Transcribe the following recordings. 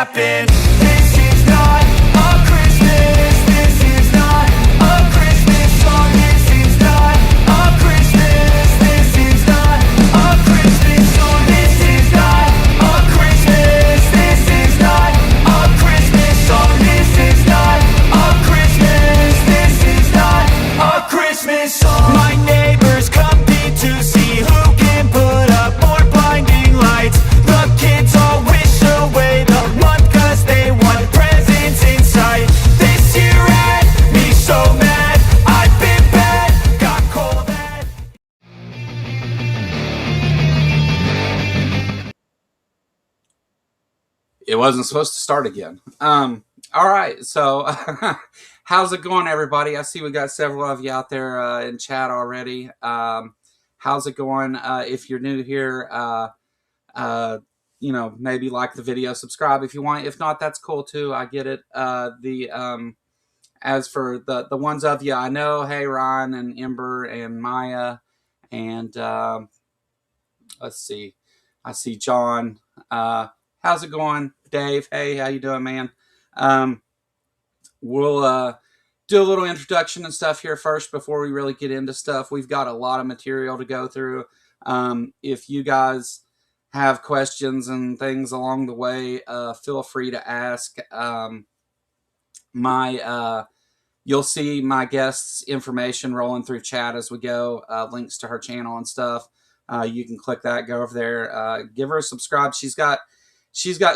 happen. This is not a Christmas. This is not a Christmas song. This is not a Christmas. This is not a Christmas song. This is not a Christmas. This is not a Christmas song. This is not a Christmas. This is not a Christmas song. My neighbors compete to see who can put up more blinding lights. The kids all wish away the month 'cause they want presents in sight. This year had me so mad. I've been bad, got cold at. It wasn't supposed to start again. All right, so how's it going, everybody? I see we got several of you out there in chat already. How's it going? If you're new here, maybe like the video, subscribe if you want. If not, that's cool too. I get it. As for the ones of you I know, hey, Ryan and Ember and Maya, and let's see, I see John. How's it going, Dave? Hey, how you doing, man? We'll do a little introduction and stuff here first before we really get into stuff. We've got a lot of material to go through. If you guys have questions and things along the way, feel free to ask. You'll see my guest's information rolling through chat as we go, links to her channel and stuff. You can click that, go over there, give her a subscribe. She's got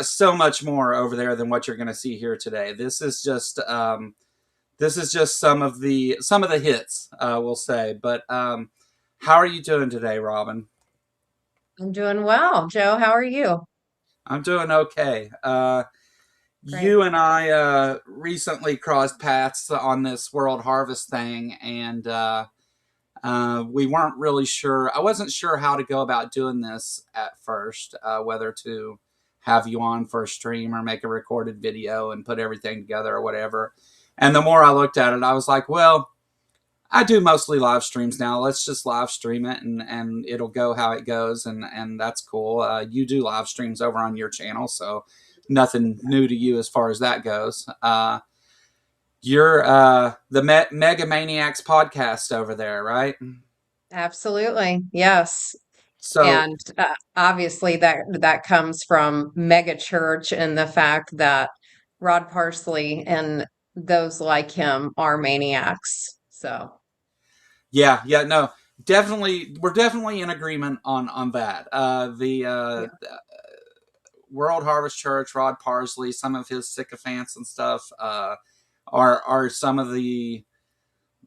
so much more over there than what you're going to see here today. This is just some of the hits, we'll say. But how are you doing today, Robyn? I'm doing well. Joe, how are you? I'm doing okay. You and I recently crossed paths on this World Harvest thing, and we weren't really sure. I wasn't sure how to go about doing this at first, whether to have you on for a stream or make a recorded video and put everything together or whatever. And the more I looked at it, I was like, well, I do mostly live streams now. Let's just live stream it and it'll go how it goes. And that's cool. You do live streams over on your channel, so nothing new to you as far as that goes. You're the Mega Maniacs podcast over there, right? Absolutely. Yes. So, and obviously that comes from mega church and the fact that Rod Parsley and those like him are maniacs. So yeah, no, definitely, we're definitely in agreement on that. The World Harvest Church, Rod Parsley, some of his sycophants and stuff are some of the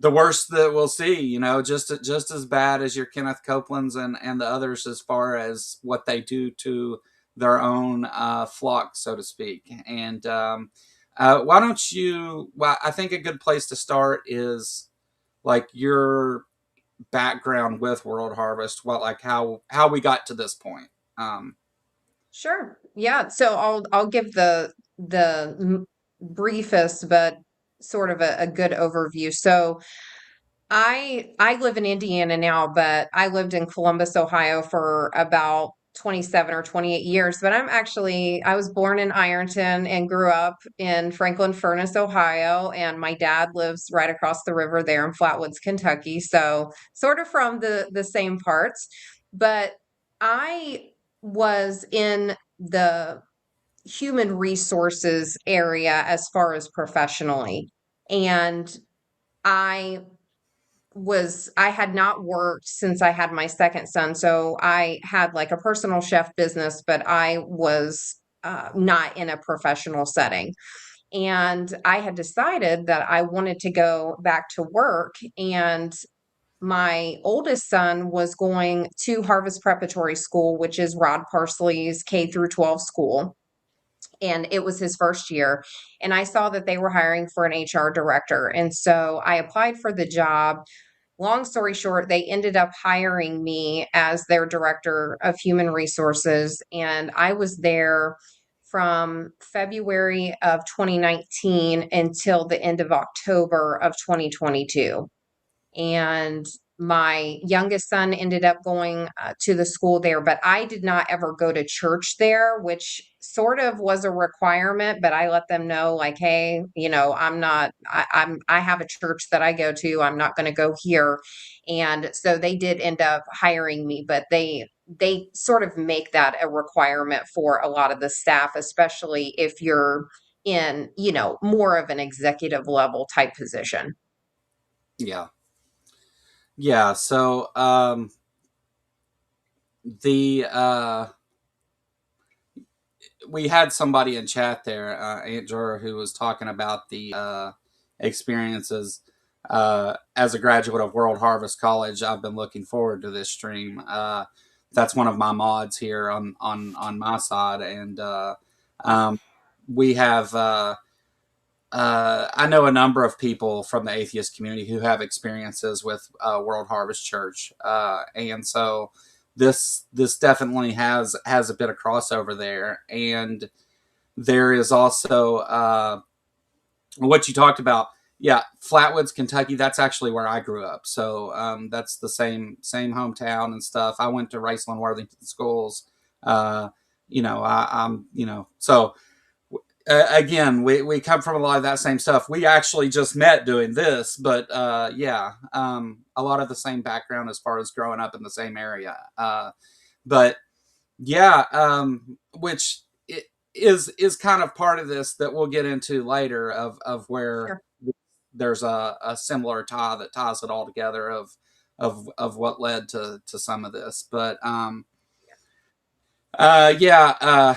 worst that we'll see. Just as bad as your Kenneth Copelands and the others as far as what they do to their own flock, so to speak. And why don't you? Well, I think a good place to start is like your background with World Harvest. Like how we got to this point. Sure. Yeah. So I'll give the briefest but sort of a good overview. So I live in Indiana now, but I lived in Columbus, Ohio for about 27 or 28 years. But I was born in Ironton and grew up in Franklin Furnace, Ohio. And my dad lives right across the river there in Flatwoods, Kentucky. So sort of from the same parts. But I was in the human resources area as far as professionally. And I had not worked since I had my second son. So I had like a personal chef business, but I was not in a professional setting. And I had decided that I wanted to go back to work. And my oldest son was going to Harvest Preparatory School, which is Rod Parsley's K through 12 school. And it was his first year. And I saw that they were hiring for an HR director. And so I applied for the job. Long story short, they ended up hiring me as their director of human resources. And I was there from February of 2019 until the end of October of 2022. And my youngest son ended up going to the school there, but I did not ever go to church there, which sort of was a requirement. But I let them know, like, hey, I have a church that I go to. I'm not going to go here. And so they did end up hiring me, but they sort of make that a requirement for a lot of the staff, especially if you're in, more of an executive level type position. Yeah. Yeah. So the we had somebody in chat there, Aunt Jora, who was talking about the experiences as a graduate of World Harvest College. I've been looking forward to this stream. That's one of my mods here on my side, and um, we have. I know a number of people from the atheist community who have experiences with World Harvest Church, and so this definitely has a bit of crossover there. And there is also what you talked about. Yeah, Flatwoods, Kentucky. That's actually where I grew up. So that's the same hometown and stuff. I went to Raceland Worthington schools. I'm so again, we come from a lot of that same stuff. We actually just met doing this, but a lot of the same background as far as growing up in the same area. But yeah, which is kind of part of this that we'll get into later of where Sure. there's a similar tie that ties it all together of what led to some of this. But yeah,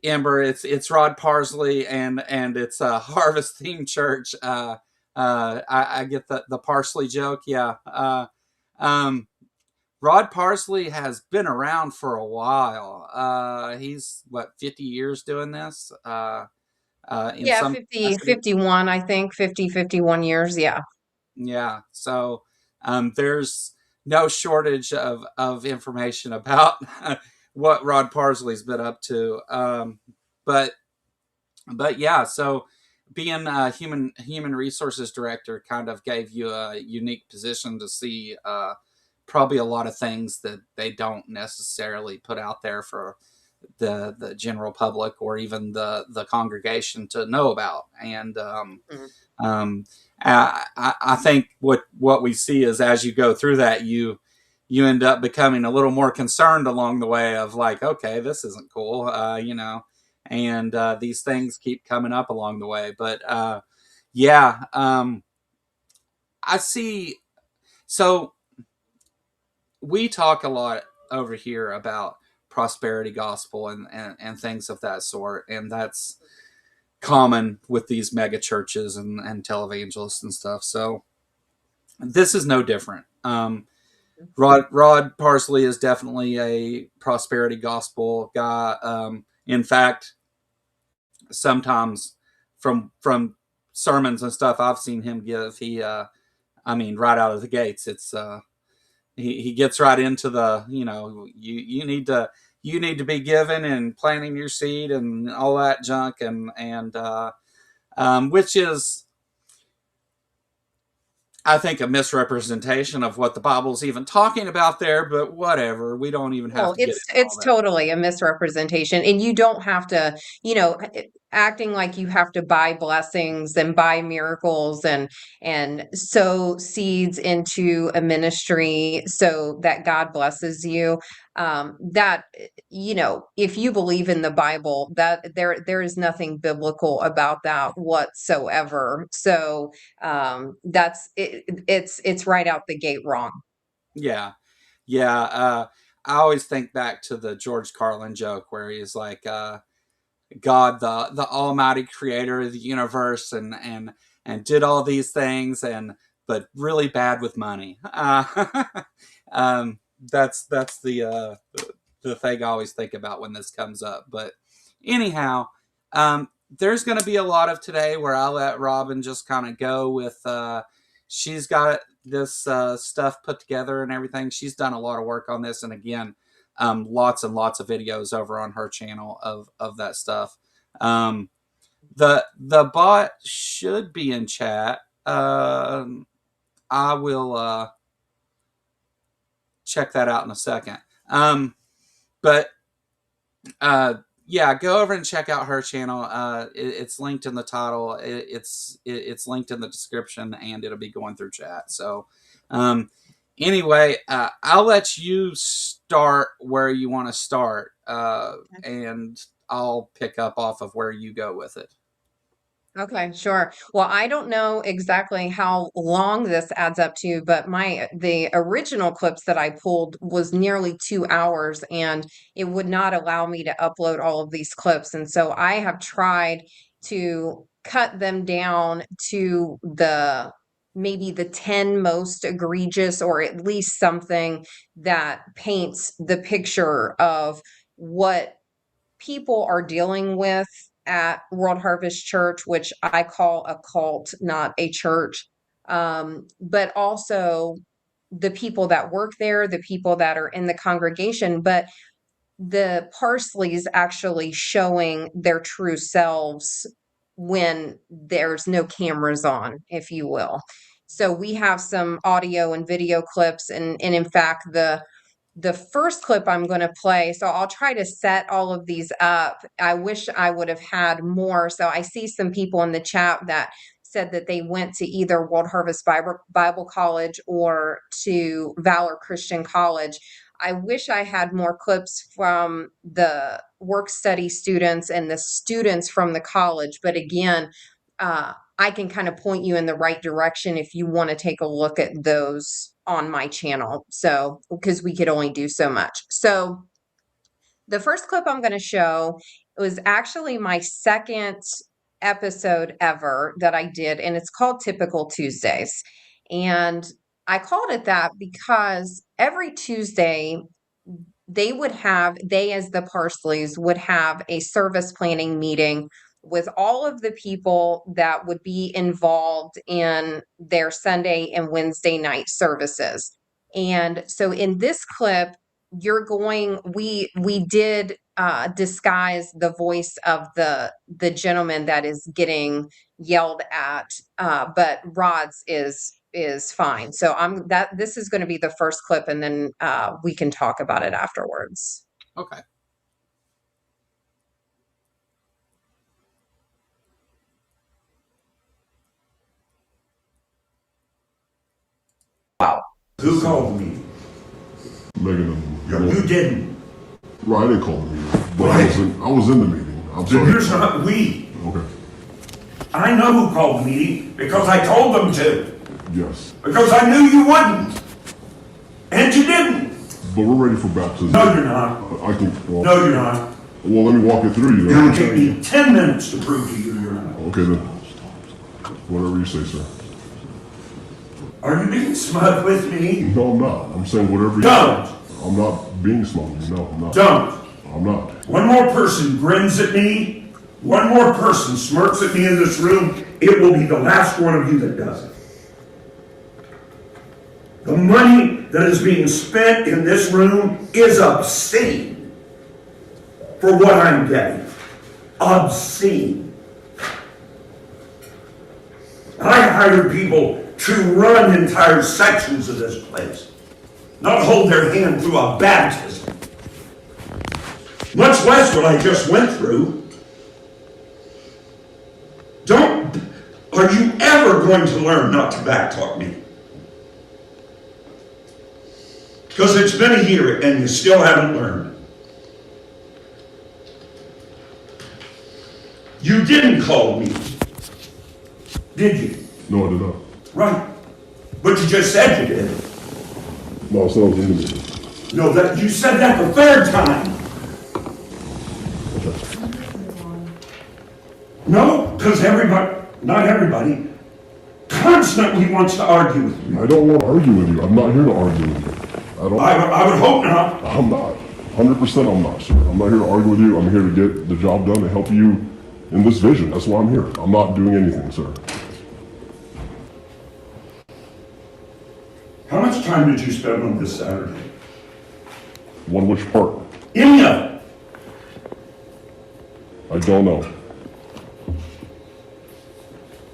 Amber, it's Rod Parsley and it's a Harvest themed church. I get the Parsley joke. Yeah. Um, Rod Parsley has been around for a while. He's what, 50 years doing this. In Yeah, some 50, capacity. 51, I think, 50, 51 years. Yeah. Yeah. So there's no shortage of information about what Rod Parsley's been up to. But yeah, so being a human resources director kind of gave you a unique position to see probably a lot of things that they don't necessarily put out there for the general public or even the congregation to know about. And Mhm. um, I think what we see is as you go through that, you end up becoming a little more concerned along the way of like, okay, this isn't cool, and these things keep coming up along the way. But yeah, I see. So we talk a lot over here about prosperity gospel and things of that sort, and that's common with these mega churches and televangelists and stuff. So this is no different. Rod Parsley is definitely a prosperity gospel guy. In fact, sometimes from sermons and stuff I've seen him give, I mean, right out of the gates, it's he gets right into the you need to be giving and planting your seed and all that junk and which is, I think, a misrepresentation of what the Bible's even talking about there, but whatever. We don't even have Well, to get into it's all that. totally a misrepresentation, and you don't have to, acting like you have to buy blessings and buy miracles and sow seeds into a ministry so that God blesses you. That if you believe in the Bible, that there is nothing biblical about that whatsoever. So that's it's right out the gate wrong. Yeah. Yeah. I always think back to the George Carlin joke where he's like, God, the almighty creator of the universe and did all these things but really bad with money. That's the thing I always think about when this comes up. But anyhow, there's going to be a lot of today where I'll let Robyn just kind of go with, she's got this stuff put together and everything. She's done a lot of work on this. And again, lots and lots of videos over on her channel of that stuff. The bot should be in chat. I will check that out in a second. But yeah, go over and check out her channel. It's linked in the title. It's linked in the description, and it'll be going through chat. So anyway, I'll let you start where you want to start, and I'll pick up off of where you go with it. Okay, sure. Well, I don't know exactly how long this adds up to, but the original clips that I pulled was nearly 2 hours, and it would not allow me to upload all of these clips. And so I have tried to cut them down to maybe the 10 most egregious, or at least something that paints the picture of what people are dealing with at World Harvest Church, which I call a cult, not a church. But also the people that work there, the people that are in the congregation, but the Parsleys actually showing their true selves when there's no cameras on, if you will. So we have some audio and video clips, and in fact, the first clip I'm going to play, so I'll try to set all of these up. I wish I would have had more. So I see some people in the chat that said that they went to either World Harvest Bible College or to Valor Christian College. I wish I had more clips from the work study students and the students from the college. But again, I can kind of point you in the right direction if you want to take a look at those on my channel. So, because we could only do so much. So the first clip I'm going to show was actually my second episode ever that I did, and it's called Typical Tuesdays. And I called it that because every Tuesday they as the Parsleys would have a service planning meeting with all of the people that would be involved in their Sunday and Wednesday night services. And so in this clip, we did disguise the voice of the gentleman that is getting yelled at, but Rod's is fine. So this is going to be the first clip, and then we can talk about it afterwards. Okay. Wow. Who called me? Megan You didn't. Right, I didn't call the meeting, but Right. I was in the meeting. I'm So sorry. here's not we. Okay. I know who called the meeting because I told them to. Yes. Because I knew you wouldn't. And you didn't. But we're ready for baptism. No, you're not. I can. Well, No, you're not. well, let me walk it through. You It know. would take me 10 minutes to prove to you you're not. Okay then. Whatever you say, sir. Are you being smug with me? No, I'm not. I'm saying whatever you Don't. say. I'm not being smug. No, I'm not. Don't. I'm not. One more person grins at me, one more person smirks at me in this room, it will be the last one of you that does it. The money that is being spent in this room is obscene for what I'm getting. Obscene. I hired people to run entire sections of this place, not hold their hand through a baptism. Much less what I just went through. Are you ever going to learn not to backtalk me? Because it's been a year and you still haven't learned. You didn't call me, did you? No, I did not. Right. But you just said you did. No, so I was in the meeting. No, that you said that the third time. No, because not everybody, constantly wants to argue with me. I don't want to argue with you. I'm not here to argue with you. I would hope not. I'm not. 100% I'm not, sir. I'm not here to argue with you. I'm here to get the job done and help you in this vision. That's why I'm here. I'm not doing anything, sir. How much time did you spend on this Saturday? One which part? Any of it? I don't know.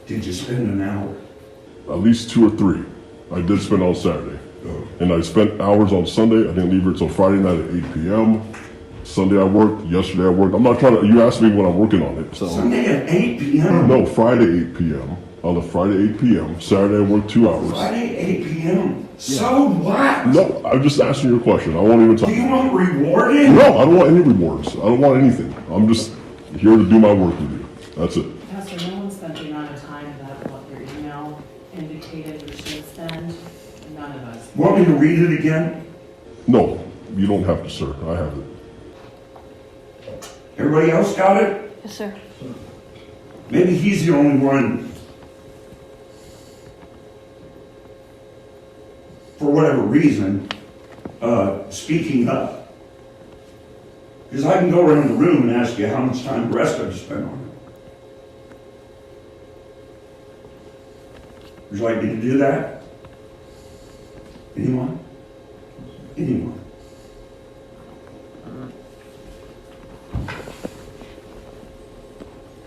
Did you spend an hour? At least 2 or 3. I did spend on Saturday. And I spent hours on Sunday. I didn't leave here till Friday night at 8 p.m. Sunday I worked. Yesterday I worked. I'm not trying to. You asked me when I'm working on it. So Sunday at 8 p.m.? no, Friday 8 p.m. On the Friday 8 p.m. Saturday I worked 2 hours. Friday 8 p.m.? So what? No, I'm just asking you a question. I won't even talk. Do you want rewarded? No, I don't want any rewards. I don't want anything. I'm just here to do my work with you. That's it. Pastor, no one spent the amount of time that what your email indicated we should spend. None of us. Want me to read it again? No, you don't have to, sir. I have it. Everybody else got it? Yes, sir. Maybe he's the only one, for whatever reason, speaking up. Because I can go around the room and ask you how much time the rest of you spent on it. Would you like me to do that? Anyone? Anyone?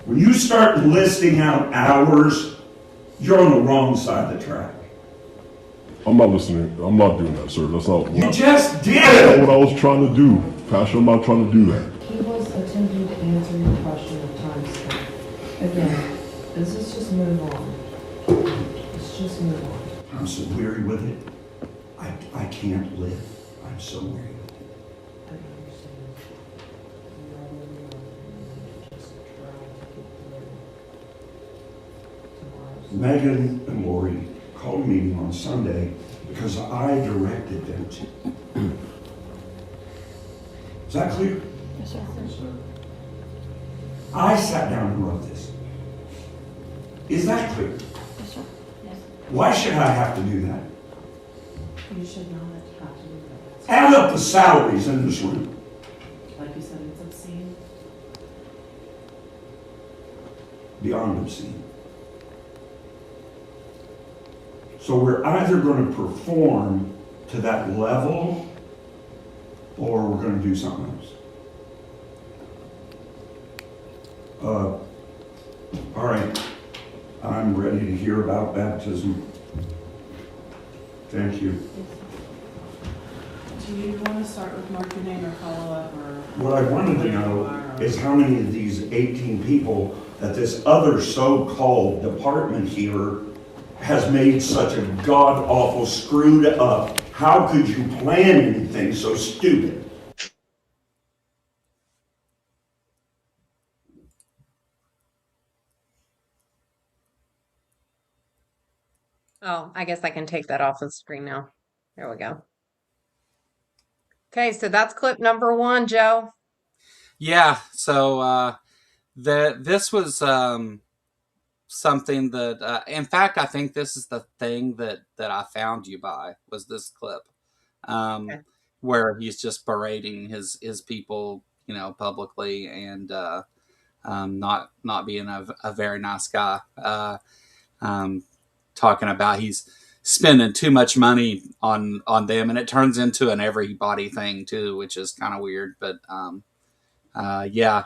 When you start listing out hours, you're on the wrong side of the track. I'm not listening. I'm not doing that, sir. That's not You just what did! I was trying to do. Pastor, I'm not trying to do that. He was attempting to answer your question of time spent. Again, this is just move on. Let's just move on. I'm so weary with it. I can't live. I'm so weary with it. I understand. You are where you are. Just try to get through tomorrow's. Megan and Lori called a meeting on Sunday because I directed them to. Is that clear? Yes, sir. I sat down and wrote this. Is that clear? Yes, sir. Why should I have to do that? You should not have to do that. Add up the salaries in this room. Like you said, it's obscene. Beyond obscene. So we're either going to perform to that level or we're going to do something else. All right. I'm ready to hear about baptism. Thank you. Do you want to start with Mark your name or follow up or? What I wanted to know is how many of these 18 people that this other so-called department here has made such a god-awful screwed up. How could you plan anything so stupid? Oh, I guess I can take that off the screen now. There we go. Okay, so that's clip number 1, Joe. Yeah. So this was something that, in fact, I think this is the thing that I found you by was this clip, Okay. where he's just berating his people, publicly and not being a very nice guy. Talking about he's spending too much money on them, and it turns into an everybody thing too, which is kind of weird. But yeah,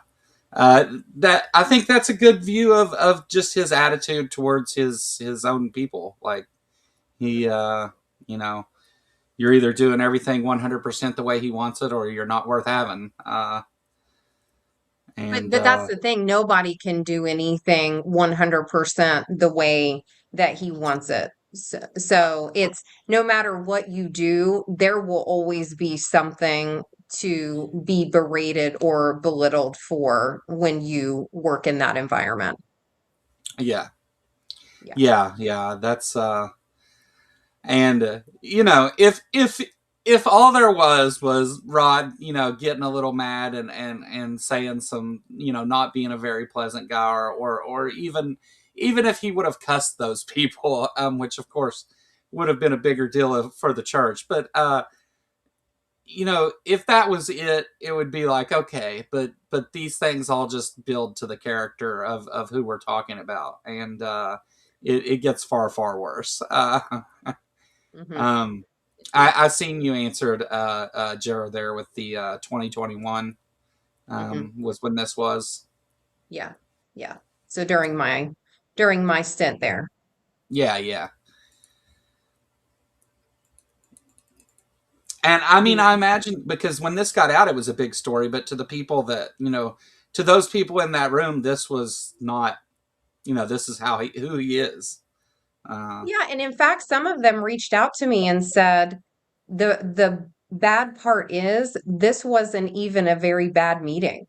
that I think that's a good view of just his attitude towards his own people. Like he, you're either doing everything 100% the way he wants it, or you're not worth having. But that's the thing. Nobody can do anything 100% the way that he wants it. So it's no matter what you do, there will always be something to be berated or belittled for when you work in that environment. Yeah. Yeah. Yeah. That's and if all there was Rod, getting a little mad and saying some, not being a very pleasant guy, or even if he would have cussed those people, which of course would have been a bigger deal for the church. But if that was it, it would be like, okay, but these things all just build to the character of who we're talking about, and it gets far, far worse. Mhm. I seen you answered Jared there with the 2021 was when this was. Yeah. Yeah. So during my stint there. Yeah. And I mean, I imagine because when this got out, it was a big story. But to the people that to those people in that room, this was not. This is who he is. Yeah, and in fact, some of them reached out to me and said the bad part is this wasn't even a very bad meeting.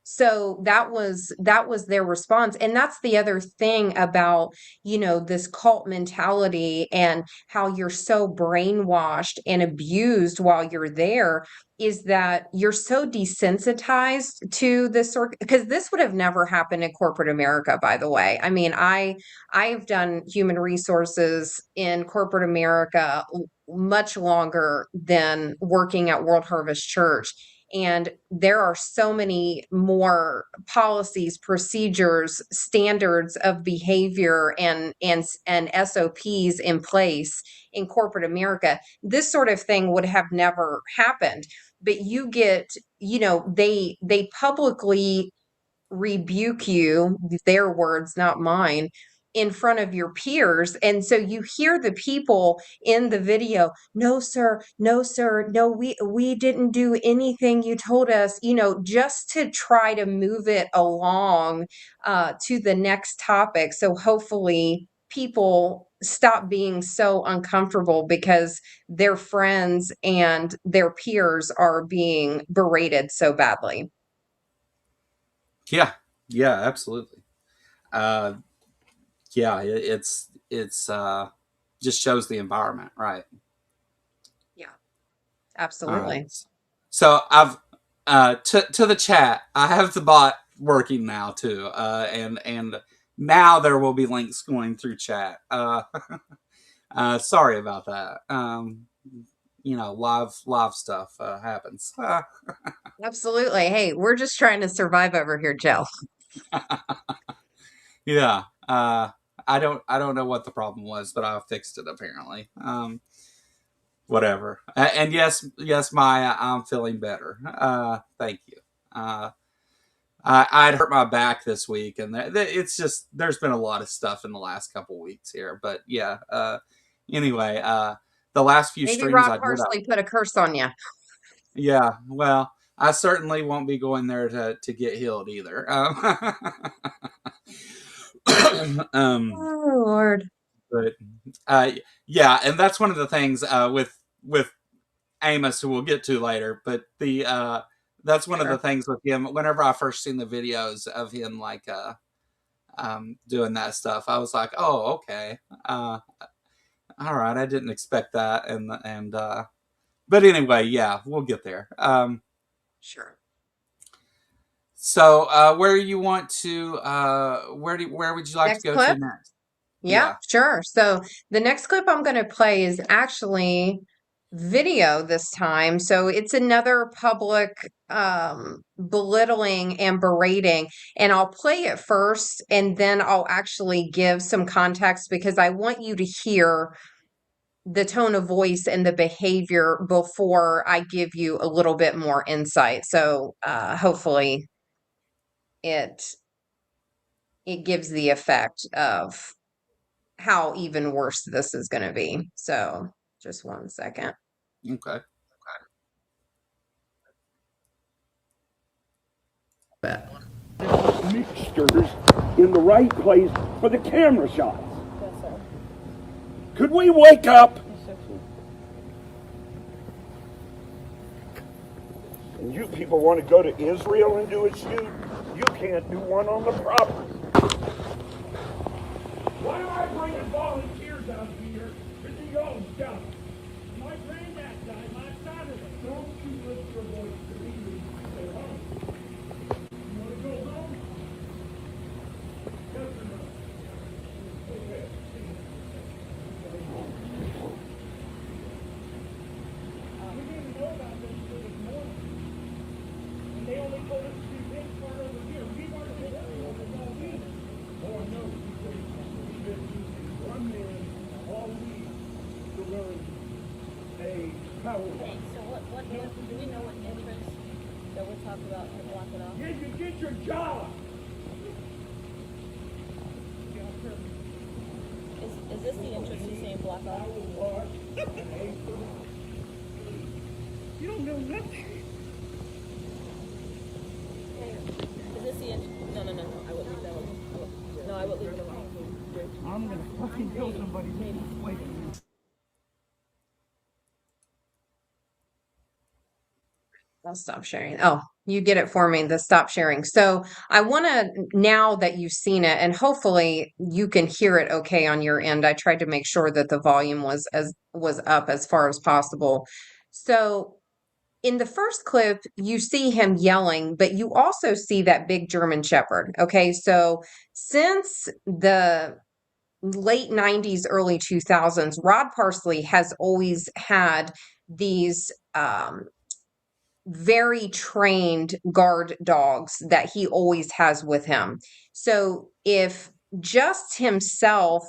So that was their response. And that's the other thing about, this cult mentality and how you're so brainwashed and abused while you're there is that you're so desensitized to this sort, because this would have never happened in corporate America, by the way. I mean, I've done human resources in corporate America much longer than working at World Harvest Church. And there are so many more policies, procedures, standards of behavior, and SOPs in place in corporate America. This sort of thing would have never happened. But you get, they publicly rebuke you, their words, not mine, in front of your peers. And so you hear the people in the video, no, sir, no, sir, no, we didn't do anything you told us, just to try to move it along to the next topic. So hopefully people stop being so uncomfortable because their friends and their peers are being berated so badly. Yeah, absolutely. Yeah, it's just shows the environment, right? Yeah, absolutely. So I've to the chat. I have the bot working now too, and now there will be links going through chat. Sorry about that. Live stuff happens. Absolutely. Hey, we're just trying to survive over here, Joe. Yeah. I don't know what the problem was, but I fixed it apparently. Whatever. And yes, Maya, I'm feeling better. Thank you. I'd hurt my back this week, and it's just there's been a lot of stuff in the last couple weeks here. But yeah. Anyway, the last few Maybe streams Rob Parsley put a curse on you. Yeah. Well, I certainly won't be going there to get healed either. Oh Lord. But yeah, and that's one of the things with Amos, who we'll get to later. But that's one of the things with him. Whenever I first seen the videos of him doing that stuff, I was like, oh, okay, all right, I didn't expect that, and but anyway, yeah, we'll get there. Sure. So where you want to where would you like Next to go clip? to next? Yeah, sure. So the next clip I'm going to play is actually video this time. So it's another public belittling and berating. And I'll play it first, and then I'll actually give some context because I want you to hear the tone of voice and the behavior before I give you a little bit more insight. So hopefully it gives the effect of how even worse this is going to be. So just 1 second. Okay. Mixtures in the right place for the camera shots. Yes, sir. Could we wake up? Yes, sir. And you people want to go to Israel and do a shoot? You can't do one on the property. Why am I bringing volunteers out here to do y'all's job? My granddad died last Saturday. Don't you lift your voice to me when you stay home. You want to go home? Yes or no? Okay. We didn't know about this until this morning. And they only told us to do this part over here. We weren't told what it all means. Oh, no. We've been using one man all week to learn a PowerPoint. Okay, so what do we know what entrance that we're talking about to block it off? Yeah, you get your job. Is this the entrance he's saying block off? You don't know nothing. Is this the end? No, I would leave that alone. No, I would leave it alone. I'm gonna fucking kill somebody. Wait. I'll stop sharing. Oh, you get it for me, the stop sharing. So I want to, now that you've seen it, and hopefully you can hear it okay on your end. I tried to make sure that the volume was up as far as possible. So in the first clip, you see him yelling, but you also see that big German Shepherd. Okay, so since the late 90s, early 2000s, Rod Parsley has always had these very trained guard dogs that he always has with him. So if just himself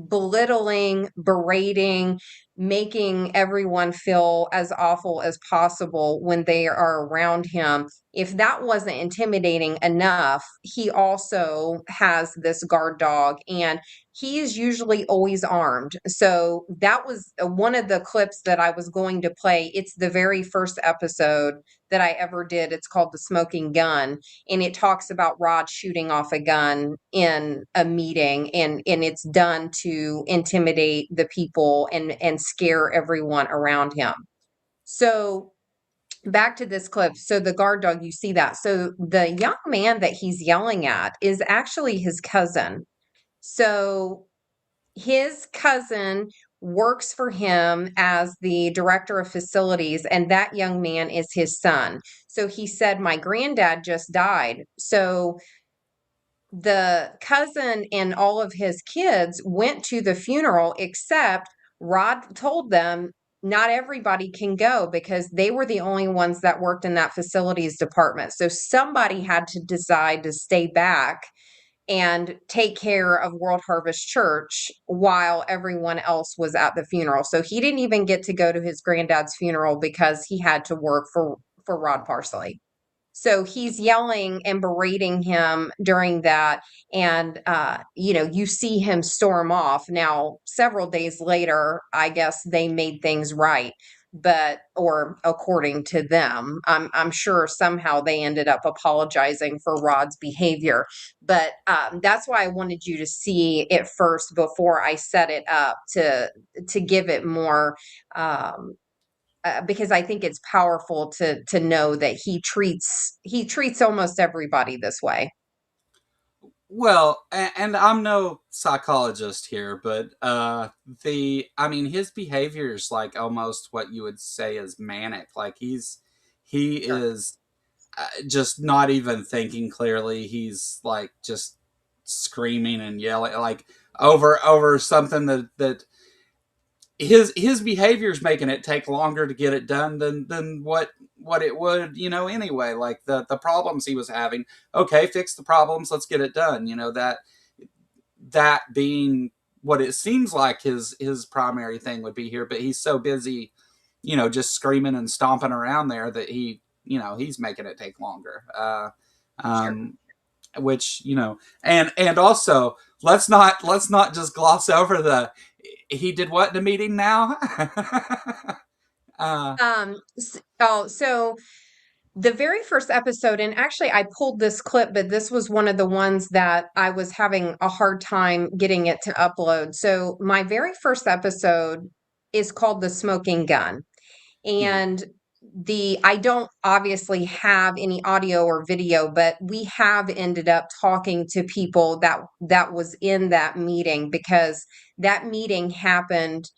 belittling, berating, making everyone feel as awful as possible when they are around him, if that wasn't intimidating enough, he also has this guard dog, and he is usually always armed. So that was one of the clips that I was going to play. It's the very first episode that I ever did. It's called The Smoking Gun, and it talks about Rod shooting off a gun in a meeting, and it's done to intimidate the people and scare everyone around him. So back to this clip. So the guard dog, you see that. So the young man that he's yelling at is actually his cousin. So his cousin works for him as the director of facilities, and that young man is his son. So he said, my granddad just died. So the cousin and all of his kids went to the funeral, except Rod told them not everybody can go because they were the only ones that worked in that facilities department. So somebody had to decide to stay back and take care of World Harvest Church while everyone else was at the funeral. So he didn't even get to go to his granddad's funeral because he had to work for Rod Parsley. So he's yelling and berating him during that. And, you see him storm off. Now, several days later, I guess they made things right. Or according to them, I'm sure somehow they ended up apologizing for Rod's behavior. But that's why I wanted you to see it first before I set it up to give it more, because I think it's powerful to know that he treats almost everybody this way. Well, and I'm no psychologist here, but his behavior is like almost what you would say is manic. Like he Sure. is just not even thinking clearly. He's like just screaming and yelling like over something that his behavior is making it take longer to get it done than what it would, anyway. Like the problems he was having, okay, fix the problems, let's get it done. That being what it seems like his primary thing would be here, but he's so busy, just screaming and stomping around there that he's making it take longer. Sure. Which, and also let's not just gloss over he did what in the meeting now. uh So the very first episode, and actually I pulled this clip, but this was one of the ones that I was having a hard time getting it to upload. So my very first episode is called The Smoking Gun. yeah. And I don't obviously have any audio or video, but we have ended up talking to people that was in that meeting, because that meeting happened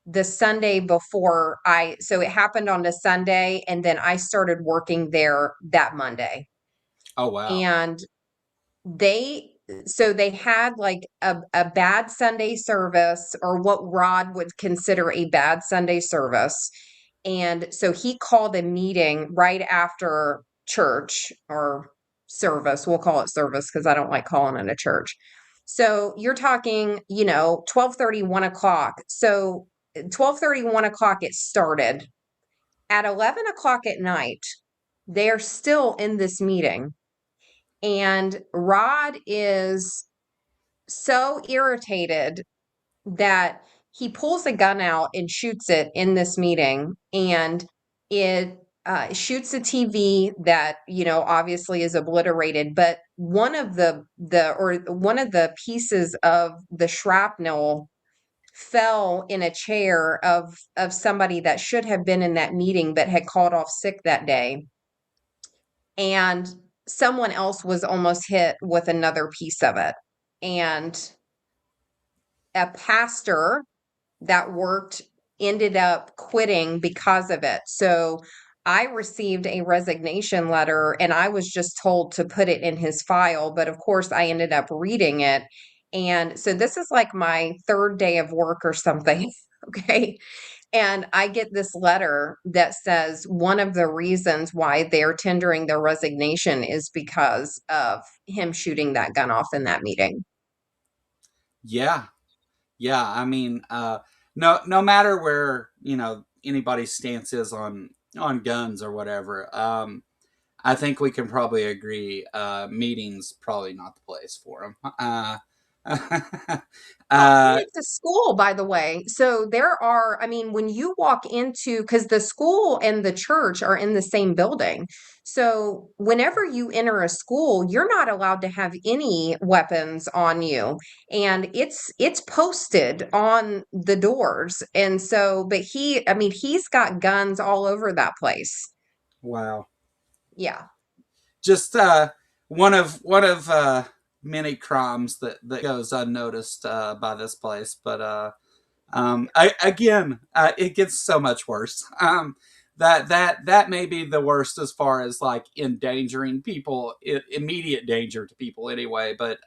the Sunday before so it happened on a Sunday, and then I started working there that Monday. Oh wow. And they they had like a bad Sunday service, or what Rod would consider a bad Sunday service. And so he called a meeting right after church, or service. We'll call it service because I don't like calling it a church. So you're talking, 12:30, 1 o'clock. So 12:30, 1 o'clock it started. At 11 o'clock at night, they're still in this meeting. And Rod is so irritated that he pulls a gun out and shoots it in this meeting. And It shoots a TV that, obviously is obliterated, but one of the pieces of the shrapnel fell in a chair of somebody that should have been in that meeting but had called off sick that day. And someone else was almost hit with another piece of it. And a pastor that worked ended up quitting because of it. So I received a resignation letter and I was just told to put it in his file. But of course, I ended up reading it. And so this is like my third day of work or something. Okay. And I get this letter that says one of the reasons why they're tendering their resignation is because of him shooting that gun off in that meeting. Yeah. Yeah. I mean, no matter where, anybody's stance is on guns or whatever, I think we can probably agree, meetings probably not the place for them. And uh, it's a school, by the way. So there are, I mean, when you walk into, because the school and the church are in the same building. So whenever you enter a school, you're not allowed to have any weapons on you. And it's posted on the doors. And so, but I mean, he's got guns all over that place. wow. Yeah. Just one of many crimes that goes unnoticed by this place. But again, it gets so much worse. That may be the worst as far as like endangering people, immediate danger to people anyway. But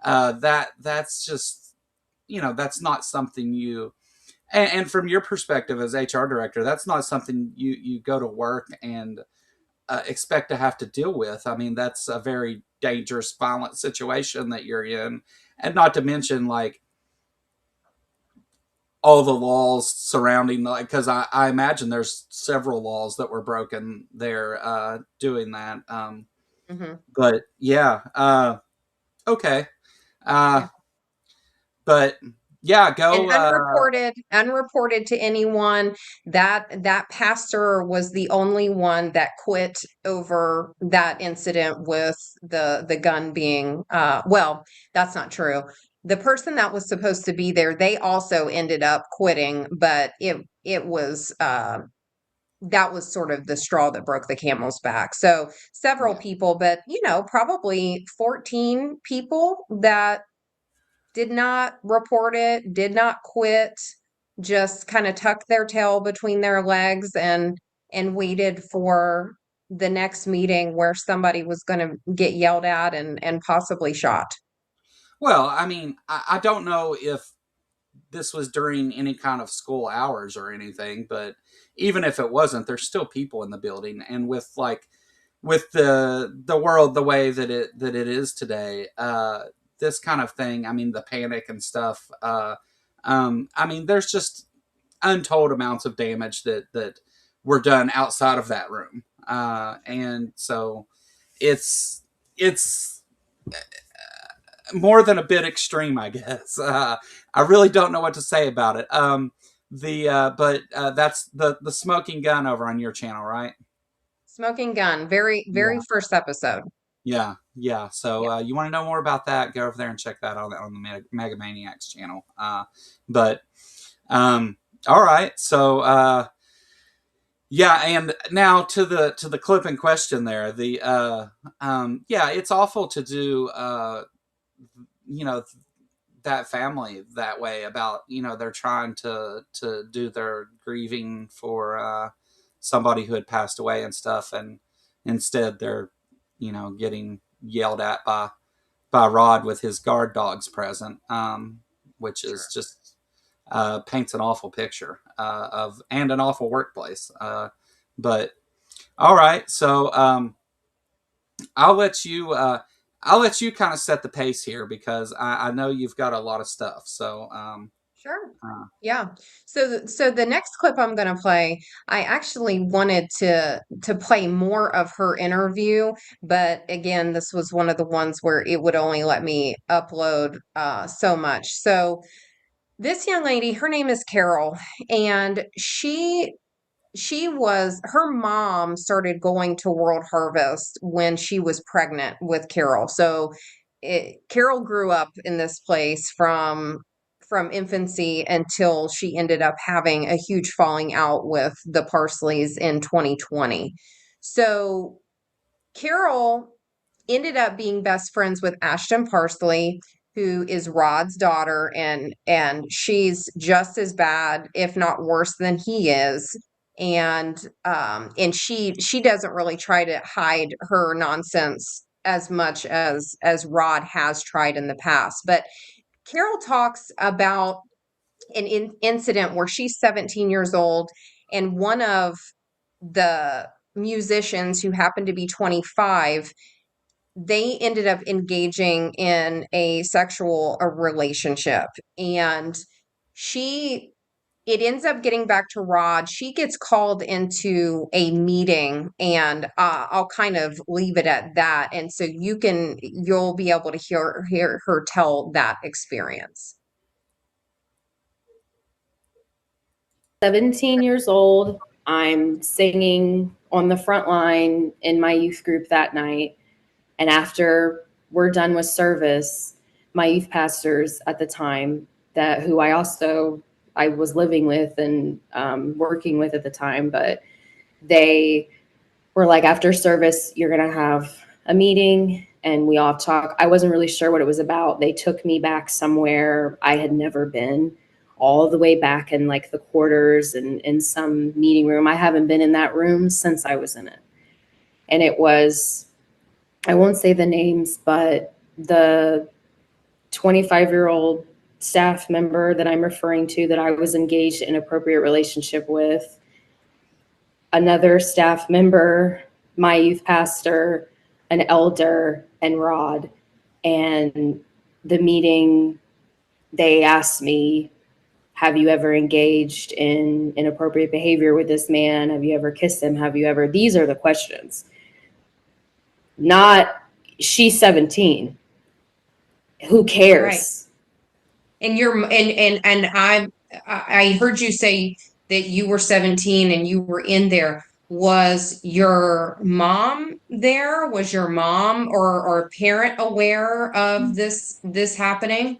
that's just that's not something you. And from your perspective as HR director, that's not something you go to work and expect to have to deal with. I mean, that's a very dangerous, violent situation that you're in, and not to mention like all the laws surrounding, like, because I imagine there's several laws that were broken there doing that. Hmm. But yeah, okay, uh, Yeah. but yeah, And go. unreported to anyone. That pastor was the only one that quit over that incident with the gun being well, that's not true. The person that was supposed to be there, they also ended up quitting, but it was that was sort of the straw that broke the camel's back. So several Yeah. people, but probably 14 people that did not report it, did not quit, just kind of tucked their tail between their legs and waited for the next meeting where somebody was going to get yelled at and possibly shot. Well, I mean, I don't know if this was during any kind of school hours or anything, but even if it wasn't, there's still people in the building, and with the world the way that it is today, this kind of thing. I mean, the panic and stuff. I mean, there's just untold amounts of damage that were done outside of that room, and so it's more than a bit extreme, I guess. I really don't know what to say about it. The but That's the smoking gun over on your channel, right? Smoking gun, very, very Yeah, first episode. yeah, yeah. So Yeah. you want to know more about that? Go over there and check that out on the Mega Maniacs channel. But all right, so yeah, and now to the clip in question there. Yeah, it's awful to do you know that family that way about they're trying to do their grieving for somebody who had passed away and stuff, and instead they're getting yelled at by Rod with his guard dogs present, which is Sure. just paints an awful picture of and an awful workplace. But all right, so I'll let you kind of set the pace here because I know you've got a lot of stuff. So Sure. uh, Yeah. So the next clip I'm going to play, I actually wanted to play more of her interview, but again, this was one of the ones where it would only let me upload so much. So this young lady, her name is Carol, and her mom started going to World Harvest when she was pregnant with Carol. So Carol grew up in this place from infancy until she ended up having a huge falling out with the Parsleys in 2020. So Carol ended up being best friends with Ashton Parsley, who is Rod's daughter, and she's just as bad, if not worse, than he is. And she doesn't really try to hide her nonsense as much as Rod has tried in the past. But Carol talks about an incident where she's 17 years old, and one of the musicians who happened to be 25, they ended up engaging in a sexual relationship. And it ends up getting back to Rod. She gets called into a meeting, and I'll kind of leave it at that. And so you'll be able to hear her tell that experience. 17 years old. I'm singing on the front line in my youth group that night. And after we're done with service, my youth pastors at the time, who I was living with and working with at the time, but they were like, after service, you're going to have a meeting and we all talk. I wasn't really sure what it was about. They took me back somewhere I had never been, all the way back in like the quarters and in some meeting room. I haven't been in that room since I was in it. And it was, I won't say the names, but the 25-year-old staff member that I'm referring to that I was engaged in an inappropriate relationship with, another staff member, my youth pastor, an elder, and Rod. And the meeting, they asked me, have you ever engaged in inappropriate behavior with this man? Have you ever kissed him? These are the questions. Not, she's 17. Who cares? Right. And I heard you say that you were 17 and you were in there. Was your mom there? Was your mom or a parent aware of this happening?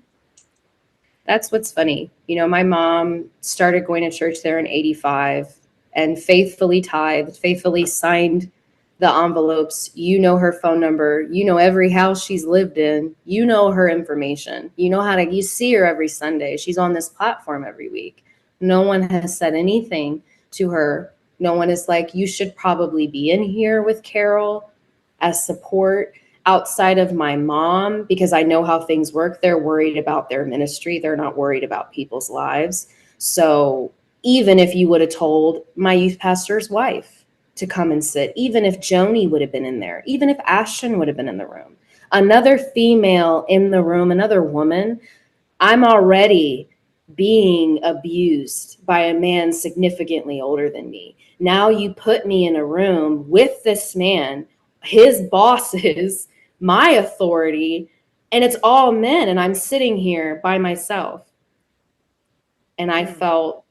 That's what's funny. You know, my mom started going to church there in 85 and faithfully tithed, faithfully signed the envelopes. You know her phone number. You know every house she's lived in. You know her information. You see her every Sunday. She's on this platform every week. No one has said anything to her. No one is like, you should probably be in here with Carol as support. Outside of my mom, because I know how things work, they're worried about their ministry. They're not worried about people's lives. So even if you would have told my youth pastor's wife to come and sit, even if Joni would have been in there, even if Ashton would have been in the room, another female in the room, another woman, I'm already being abused by a man significantly older than me. Now you put me in a room with this man, his bosses, my authority, and it's all men, and I'm sitting here by myself. And I felt,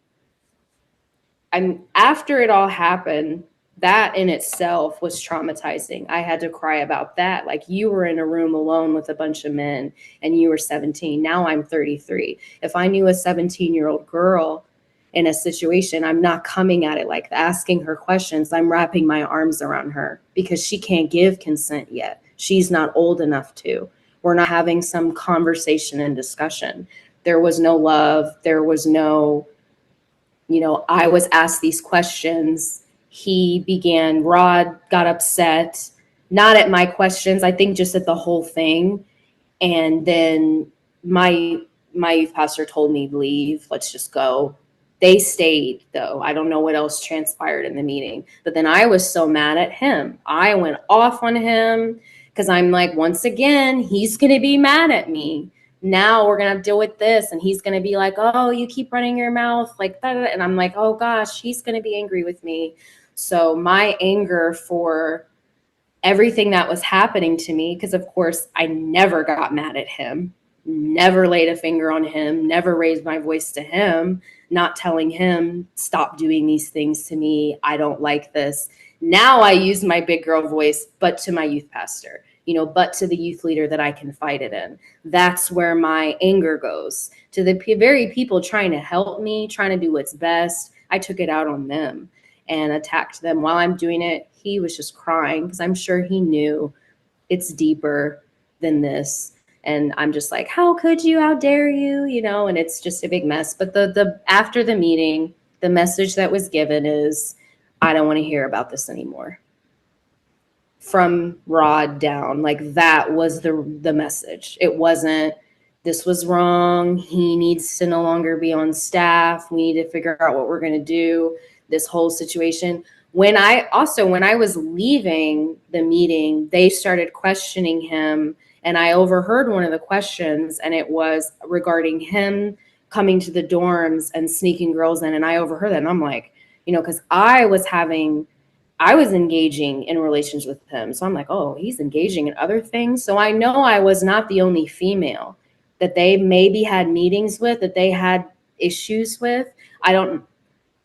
after it all happened, that in itself was traumatizing. I had to cry about that. Like, you were in a room alone with a bunch of men and you were 17. Now I'm 33. If I knew a 17-year-old girl in a situation, I'm not coming at it like asking her questions. I'm wrapping my arms around her because she can't give consent yet. She's not old enough to. We're not having some conversation and discussion. There was no love. There was no, I was asked these questions. Rod got upset, not at my questions, I think just at the whole thing. And then my youth pastor told me, leave, let's just go. They stayed, though. I don't know what else transpired in the meeting. But then I was so mad at him. I went off on him because I'm like, once again, he's going to be mad at me. Now we're going to deal with this. And he's going to be like, oh, you keep running your mouth like that. And I'm like, oh, gosh, he's going to be angry with me. So my anger for everything that was happening to me, because, of course, I never got mad at him. never laid a finger on him, never raised my voice to him, not telling him, stop doing these things to me. I don't like this. Now I use my big girl voice, but to my youth pastor, but to the youth leader that I confide it in. That's where my anger goes. To the very people trying to help me, trying to do what's best, I took it out on them and attacked them while I'm doing it. He was just crying because I'm sure he knew it's deeper than this. And I'm just like, how could you? How dare you? And it's just a big mess. But the after the meeting, the message that was given is, I don't want to hear about this anymore. From Rod down, like that was the message. It wasn't, this was wrong. He needs to no longer be on staff. We need to figure out what we're going to do. This whole situation. When I was leaving the meeting, they started questioning him. And I overheard one of the questions, and it was regarding him coming to the dorms and sneaking girls in. And I overheard that. And I'm like, because I was engaging in relations with him. So I'm like, oh, he's engaging in other things. So I know I was not the only female that they maybe had meetings with, that they had issues with. I don't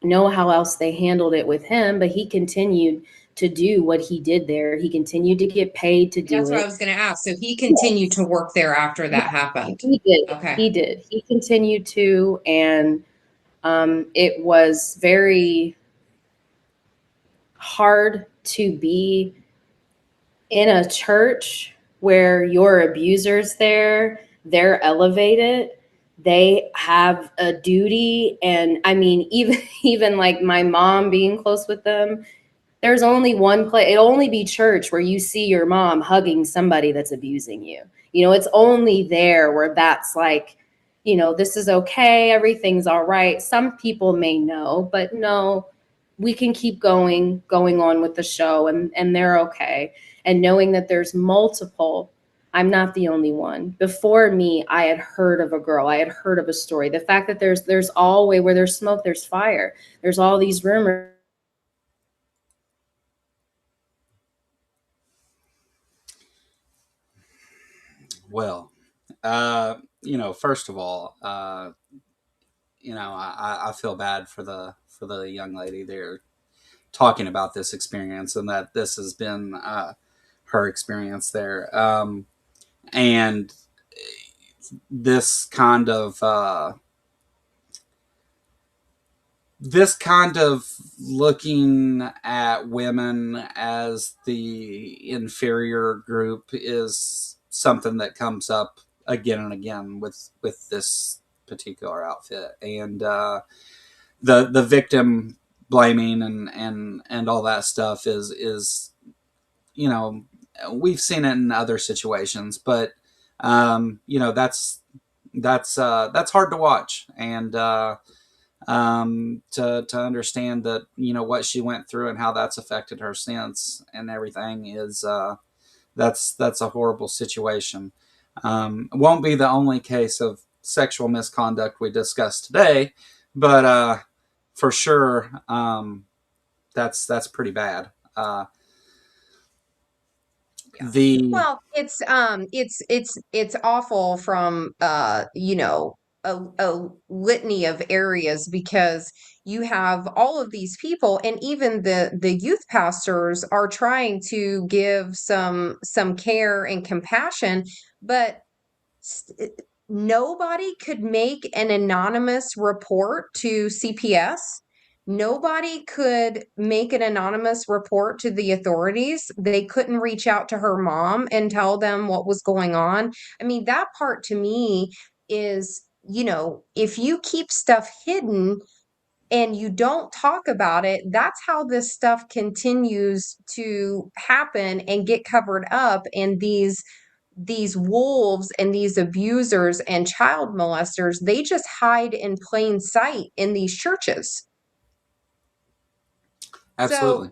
know how else they handled it with him, but he continued to do what he did there. He continued to get paid to do That's it. what I was going to ask. So he continued to work there after that happened. He did. Okay. He did. He continued to, and it was very hard to be in a church where your abuser's there, they're elevated, they have a duty. And I mean, even like my mom being close with them, there's only one place, it'll only be church where you see your mom hugging somebody that's abusing you. It's only there where that's like, this is okay, everything's all right. Some people may know, but no, we can keep going on with the show, and they're okay. And knowing that there's multiple, I'm not the only one. Before me, I had heard of a girl, I had heard of a story. The fact that there's always, where there's smoke, there's fire. There's all these rumors. Well, first of all, I feel bad for the young lady there talking about this experience, and that this has been her experience there. And this kind of looking at women as the inferior group is something that comes up again and again with this particular outfit, and the victim blaming and all that stuff is we've seen it in other situations, but that's hard to watch, and to understand that what she went through and how that's affected her since and everything is that's a horrible situation. It won't be the only case of sexual misconduct we discussed today, but for sure, that's pretty bad. Well, it's awful from a litany of areas, because you have all of these people, and even the youth pastors are trying to give some care and compassion, but nobody could make an anonymous report to CPS. Nobody could make an anonymous report to the authorities. They couldn't reach out to her mom and tell them what was going on. I mean, that part to me is, if you keep stuff hidden and you don't talk about it, that's how this stuff continues to happen and get covered up. And these wolves and these abusers and child molesters, they just hide in plain sight in these churches. Absolutely.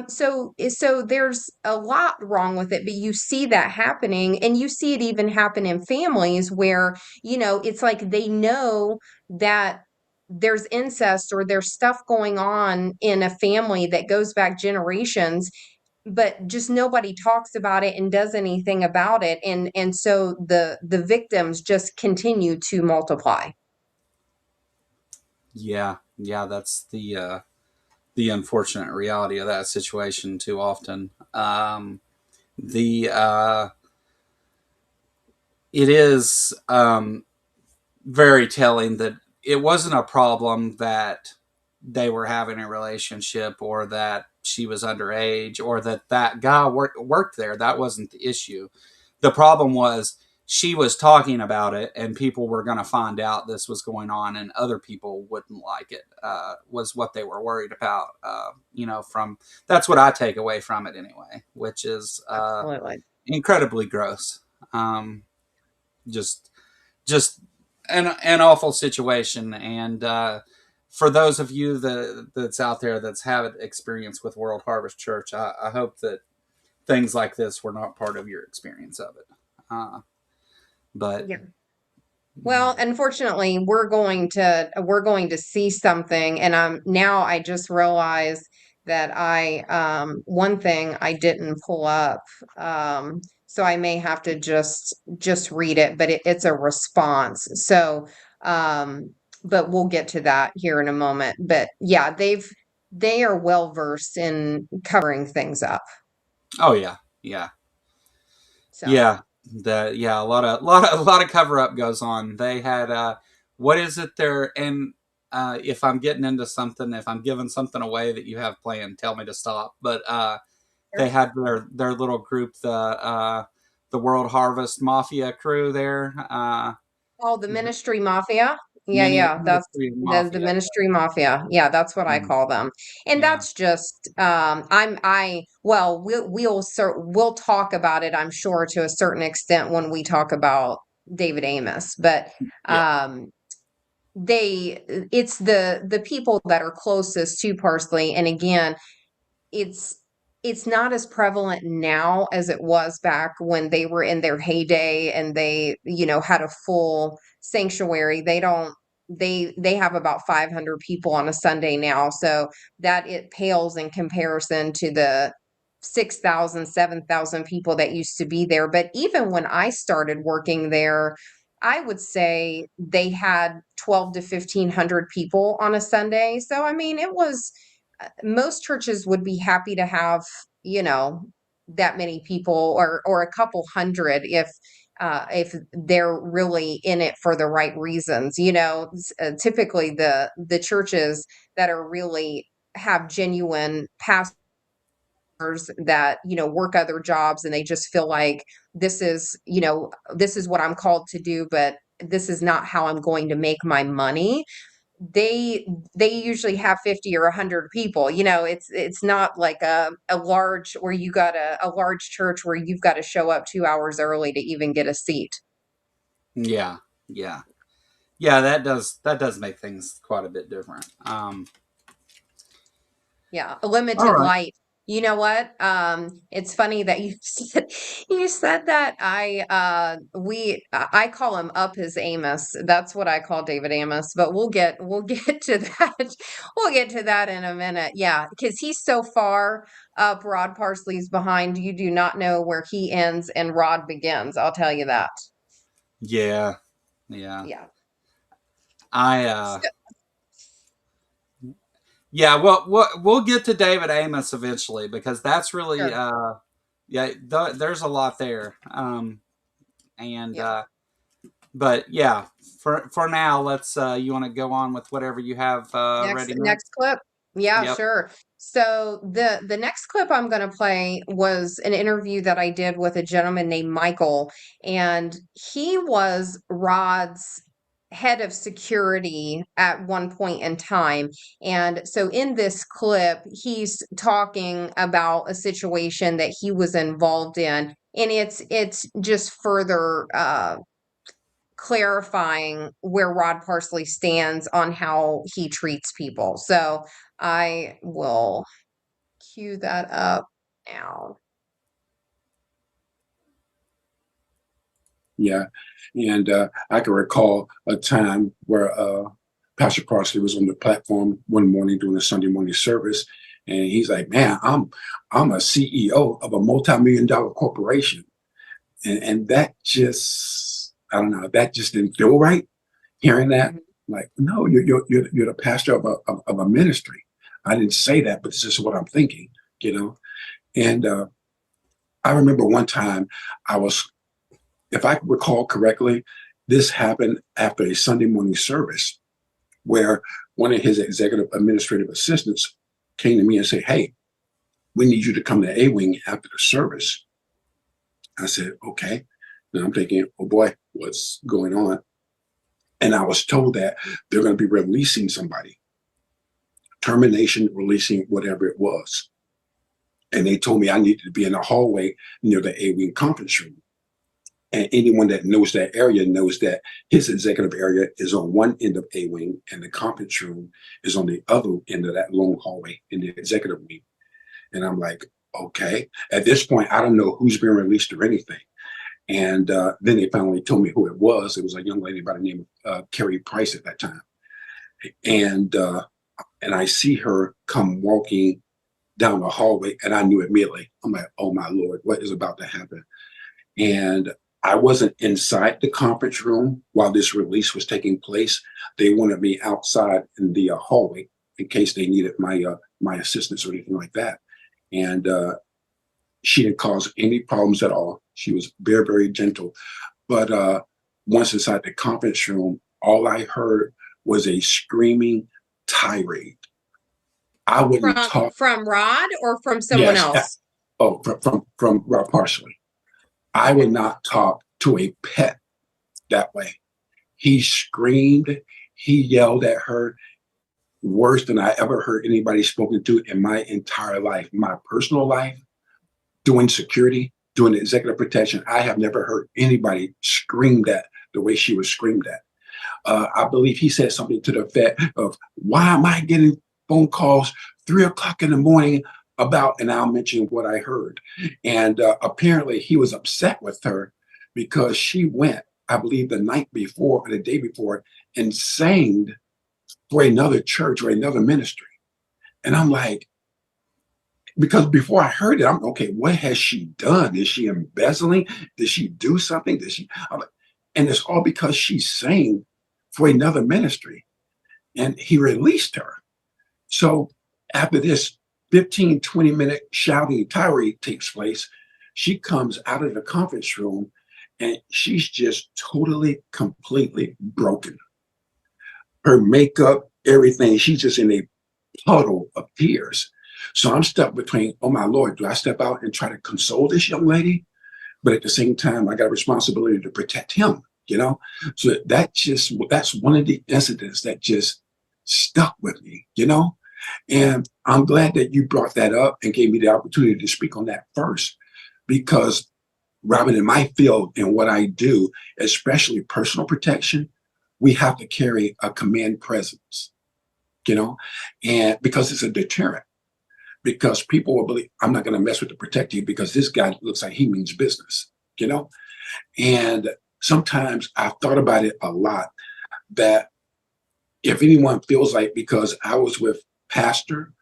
So so there's a lot wrong with it, but you see that happening, and you see it even happen in families where, it's like they know that there's incest or there's stuff going on in a family that goes back generations, but just nobody talks about it and does anything about it, and so the victims just continue to multiply. Yeah, yeah, that's the unfortunate reality of that situation too often. The It is very telling that it wasn't a problem that they were having a relationship or that she was underage or that guy worked there. That wasn't the issue. The problem was she was talking about it and people were going to find out this was going on and other people wouldn't like it, was what they were worried about. From that's what I take away from it anyway, which is Absolutely. incredibly gross. Just just an awful situation. And for those of you that's out there that's had experience with World Harvest Church, I hope that things like this were not part of your experience of it. But Yeah. Well, unfortunately, we're going to see something, and now I just realized that I one thing I didn't pull up, so I may have to just read it, but it's a response. So, but we'll get to that here in a moment. But yeah, they are well versed in covering things up. oh yeah, yeah, So. yeah. A lot of cover up goes on. They had what is it there? And if I'm getting into something, if I'm giving something away that you have planned, tell me to stop. But they had their little group, the World Harvest Mafia crew there. Oh, the Ministry Mafia. Yeah, that's Ministry the Mafia. Ministry Mafia. Yeah, that's what I Mm, call them. And yeah, that's just well, we'll talk about it, I'm sure, to a certain extent when we talk about David Amos. But yeah, um it's the people that are closest to Parsley, and again, it's it's not as prevalent now as it was back when they were in their heyday and they, had a full sanctuary. They have about 500 people on a Sunday now, so that it pales in comparison to the 6,000, 7,000 people that used to be there. But even when I started working there, I would say they had 12 to 1,500 people on a Sunday. So I mean, it was most churches would be happy to have, that many people, or a couple hundred, if they're really in it for the right reasons. Typically the churches that are really have genuine pastors that, work other jobs, and they just feel like this is what I'm called to do, but this is not how I'm going to make my money. They usually have 50 or 100 people. It's not like a large, where you got a large church where you've got to show up 2 hours early to even get a seat. yeah, yeah, yeah. That does make things quite a bit different. Yeah, a All limited right. light. You know what? It's funny that you said that. I call him up his Amos. That's what I call David Amos. But we'll get to that. We'll get to that in a minute. Yeah, because he's so far up Rod Parsley's behind. You do not know where he ends and Rod begins. I'll tell you that. Yeah, yeah. Yeah. I Yeah, well, we'll get to David Amos eventually because that's really Sure. yeah, there's a lot there. And Yeah. but yeah, for now, let's you want to go on with whatever you have Next ready next? next clip. Yeah, Yep. sure. So the next clip I'm going to play was an interview that I did with a gentleman named Michael, and he was Rod's head of security at one point in time. And so in this clip, he's talking about a situation that he was involved in, and it's just further clarifying where Rod Parsley stands on how he treats people. So I will cue that up now. Yeah, and I can recall a time where Pastor Parsley was on the platform one morning during the Sunday morning service, And he's like, man, I'm a CEO of a multi-million-dollar corporation. And that just, I don't know, that just didn't feel right. Hearing that, like, no, you're the pastor of a ministry. I didn't say that, but this is what I'm thinking, you know. And I remember one time if I recall correctly, this happened after a Sunday morning service where one of his executive administrative assistants came to me and said, hey, we need you to come to A Wing after the service. I said, okay. And I'm thinking, oh boy, what's going on? And I was told that they're going to be releasing somebody, termination, releasing, whatever it was. And they told me I needed to be in the hallway near the A Wing conference room. And anyone that knows that area knows that his executive area is on one end of A Wing and the conference room is on the other end of that long hallway in the executive wing. And I'm like, okay. At this point, I don't know who's being released or anything. And then they finally told me who it was. It was a young lady by the name of Carrie Price at that time. And I see her come walking down the hallway, and I knew immediately. I'm like, oh my Lord, what is about to happen? And I wasn't inside the conference room while this release was taking place. They wanted me outside in the hallway in case they needed my assistance or anything like that. And she didn't cause any problems at all. She was very, very gentle. But once inside the conference room, all I heard was a screaming tirade. I wouldn't talk. From Rod or from someone else? Oh, from Rob Parsley. I would not talk to a pet that way. He screamed. He yelled at her worse than I ever heard anybody spoken to in my entire life. My personal life, doing security, doing executive protection, I have never heard anybody screamed at the way she was screamed at. I believe he said something to the effect of, why am I getting phone calls 3 o'clock in the morning about, and I'll mention what I heard. And apparently he was upset with her because she went, I believe the night before or the day before, and sang for another church or another ministry. And I'm like, because before I heard it, I'm okay, what has she done? Is she embezzling? Did she do something? I'm like, and it's all because she sang for another ministry. And he released her. So after this 15, 20-minute shouting tirade takes place, she comes out of the conference room and she's just totally, completely broken. Her makeup, everything, she's just in a puddle of tears. So I'm stuck between, oh my Lord, do I step out and try to console this young lady? But at the same time, I got a responsibility to protect him, you know? So that's one of the incidents that just stuck with me, you know? And I'm glad that you brought that up and gave me the opportunity to speak on that first, because Robyn, in my field and what I do, especially personal protection, we have to carry a command presence, you know, and because it's a deterrent, because people will believe, I'm not going to mess with to protect you because this guy looks like he means business, you know? And sometimes I've thought about it a lot, that if anyone feels like because I was with pastor,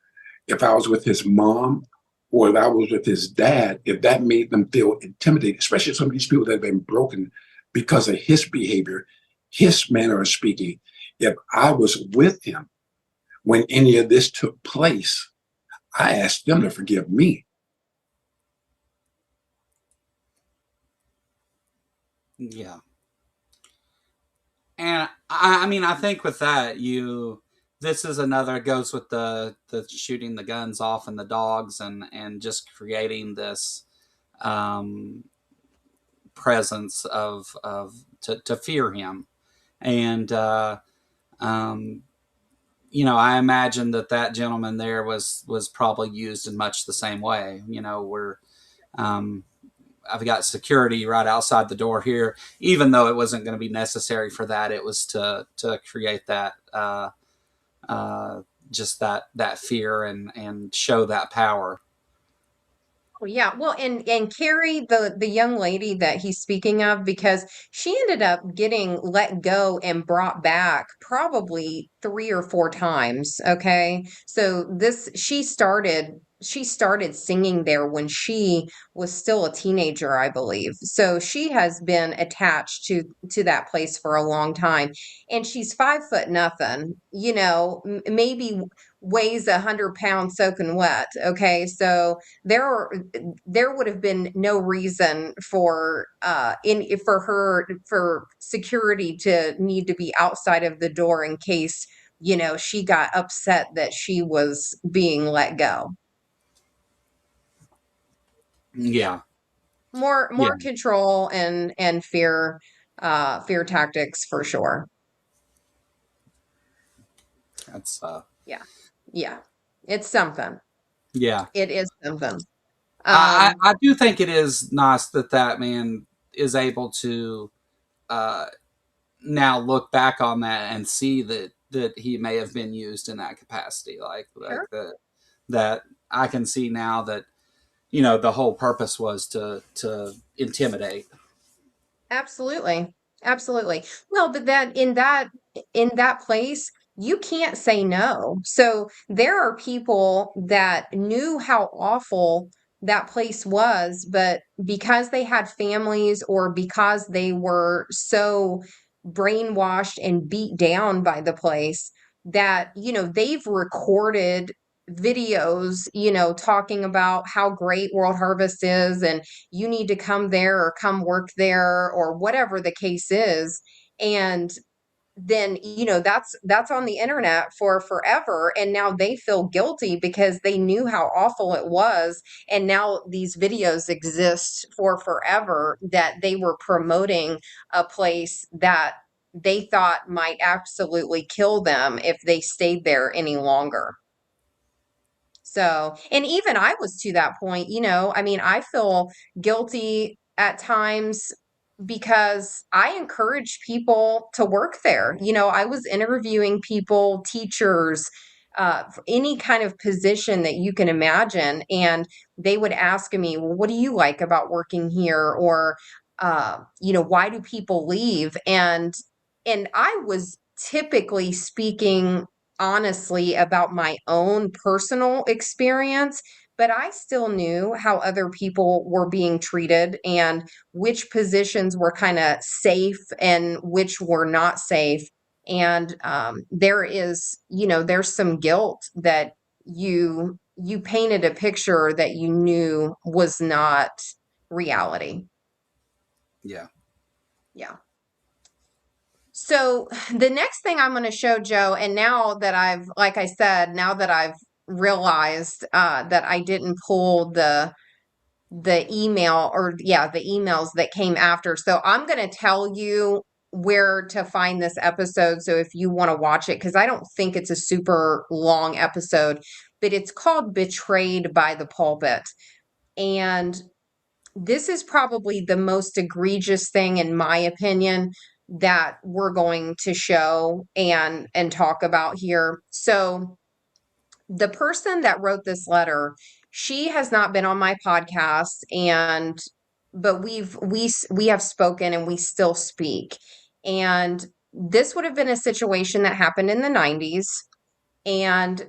if I was with his mom, or if I was with his dad, if that made them feel intimidated, especially some of these people that have been broken because of his behavior, his manner of speaking, if I was with him when any of this took place, I asked them to forgive me. Yeah. And I mean, I think with that, this is another, goes with the shooting the guns off and the dogs and just creating this presence to fear him. And you know, I imagine that gentleman there was probably used in much the same way. You know, where I've got security right outside the door here, even though it wasn't going to be necessary for that. It was to create that just that fear and show that power. Yeah, well, and Carrie, the young lady that he's speaking of, because she ended up getting let go and brought back probably 3 or 4 times. Okay, so this she started singing there when she was still a teenager, I believe. So she has been attached to that place for a long time, and she's 5 foot nothing. Maybe weighs 100 pounds soaking wet. Okay, so there would have been no reason for security to need to be outside of the door in case she got upset that she was being let go. Yeah, yeah, More control and fear tactics for sure. that's Yeah, yeah, it's something. yeah. It is something. I do think it is nice that that man is able to uh, now look back on that and see that he may have been used in that capacity, like Sure. that I can see now that the whole purpose was to intimidate. Absolutely. Absolutely. Well, but that place, you can't say no. So there are people that knew how awful that place was, but because they had families or because they were so brainwashed and beat down by the place that, they've recorded videos, talking about how great World Harvest is and you need to come there or come work there or whatever the case is. And then that's on the internet for forever, and now they feel guilty because they knew how awful it was, and now these videos exist for forever that they were promoting a place that they thought might absolutely kill them if they stayed there any longer. So, and even I was to that point, I mean, I feel guilty at times because I encourage people to work there. I was interviewing people, teachers, any kind of position that you can imagine. And they would ask me, well, what do you like about working here? Or, why do people leave? And I was typically speaking honestly about my own personal experience, but I still knew how other people were being treated and which positions were kind of safe and which were not safe. And there's some guilt that you painted a picture that you knew was not reality. Yeah, Yeah. So the next thing I'm going to show Joe, and now that like I said, now that I've realized that I didn't pull the email, or yeah, the emails that came after. So I'm going to tell you where to find this episode. So if you want to watch it, because I don't think it's a super long episode, but it's called Betrayed by the Pulpit. And this is probably the most egregious thing, in my opinion, that we're going to show and talk about here. So the person that wrote this letter, she has not been on my podcast, but we have spoken and we still speak. And this would have been a situation that happened in the 90s, and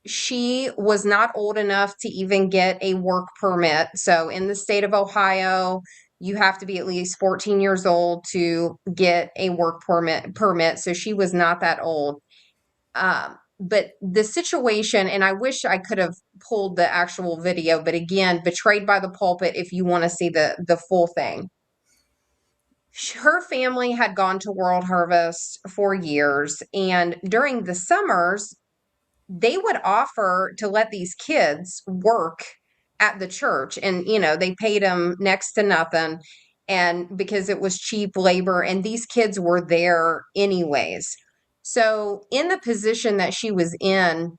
she was not old enough to even get a work permit. So in the state of Ohio, you have to be at least 14 years old to get a work permit. So she was not that old. But the situation, and I wish I could have pulled the actual video, but again, Betrayed by the Pulpit, if you want to see the full thing. Her family had gone to World Harvest for years, and during the summers, they would offer to let these kids work at the church, and they paid them next to nothing, and because it was cheap labor, and these kids were there anyways. So in the position that she was in,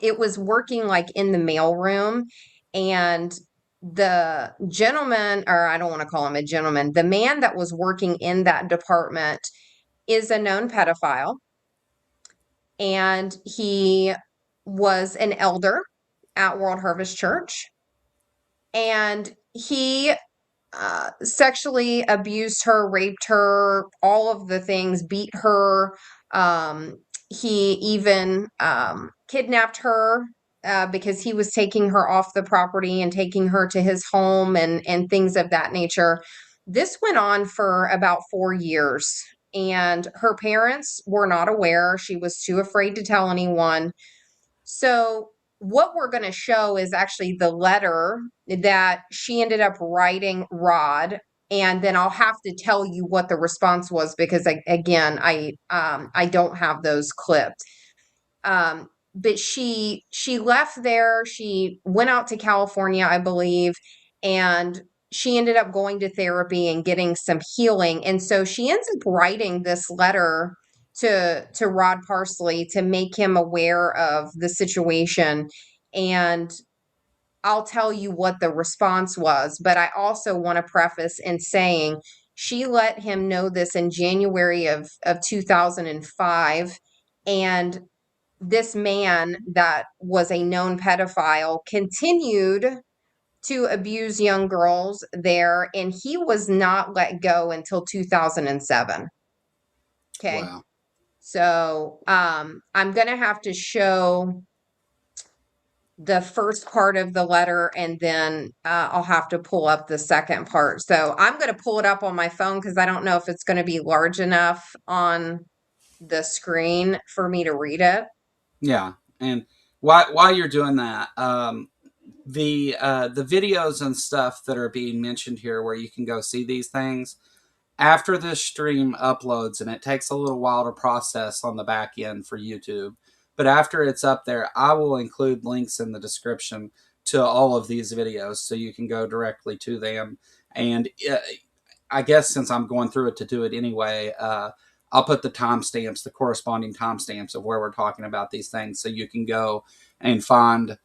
it was working like in the mailroom, and the gentleman, or I don't want to call him a gentleman, the man that was working in that department is a known pedophile, and he was an elder at World Harvest Church. and he sexually abused her, raped her, all of the things, beat her. He even kidnapped her because he was taking her off the property and taking her to his home and things of that nature. This went on for about 4 years, and her parents were not aware. She was too afraid to tell anyone. So what we're going to show is actually the letter that she ended up writing Rod, and then I'll have to tell you what the response was because I don't have those clipped. But she left there. She went out to California, I believe, and she ended up going to therapy and getting some healing. And so she ends up writing this letter to Rod Parsley to make him aware of the situation. And I'll tell you what the response was, but I also want to preface in saying she let him know this in January of 2005. And this man that was a known pedophile continued to abuse young girls there, and he was not let go until 2007. Okay. Wow. So I'm going to have to show the first part of the letter, and then I'll have to pull up the second part. So I'm going to pull it up on my phone because I don't know if it's going to be large enough on the screen for me to read it. Yeah, and while you're doing that, the videos and stuff that are being mentioned here, where you can go see these things after this stream uploads, and it takes a little while to process on the back end for YouTube. But after it's up there, I will include links in the description to all of these videos so you can go directly to them. And I guess since I'm going through it to do it anyway, I'll put the timestamps, the corresponding timestamps of where we're talking about these things, so you can go and find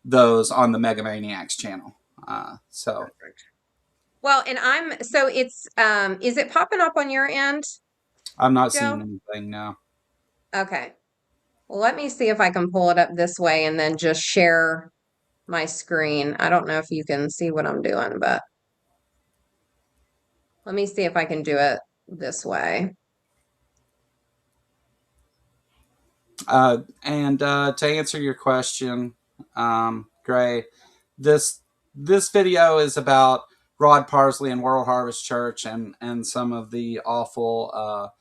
those on the Megamaniacs channel. So, Well, and it's is it popping up on your end, I'm not Joe? seeing anything now. Okay. Well, let me see if I can pull it up this way and then just share my screen. I don't know if you can see what I'm doing, but let me see if I can do it this way. And to answer your question, Gray, this video is about Rod Parsley and World Harvest Church and some of the awful,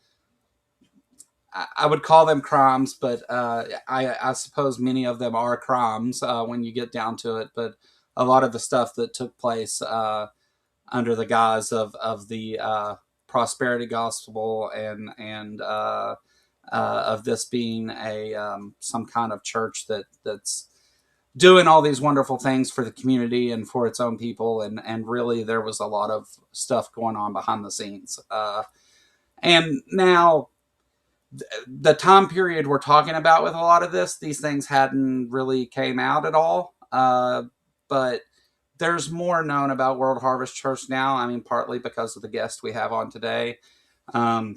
I would call them crimes, but I suppose many of them are crimes when you get down to it. But a lot of the stuff that took place under the guise of the prosperity gospel and of this being a some kind of church that's doing all these wonderful things for the community and for its own people, and really there was a lot of stuff going on behind the scenes. And now the time period we're talking about with a lot of these things hadn't really came out at all. But there's more known about World Harvest Church now. I mean, partly because of the guest we have on today.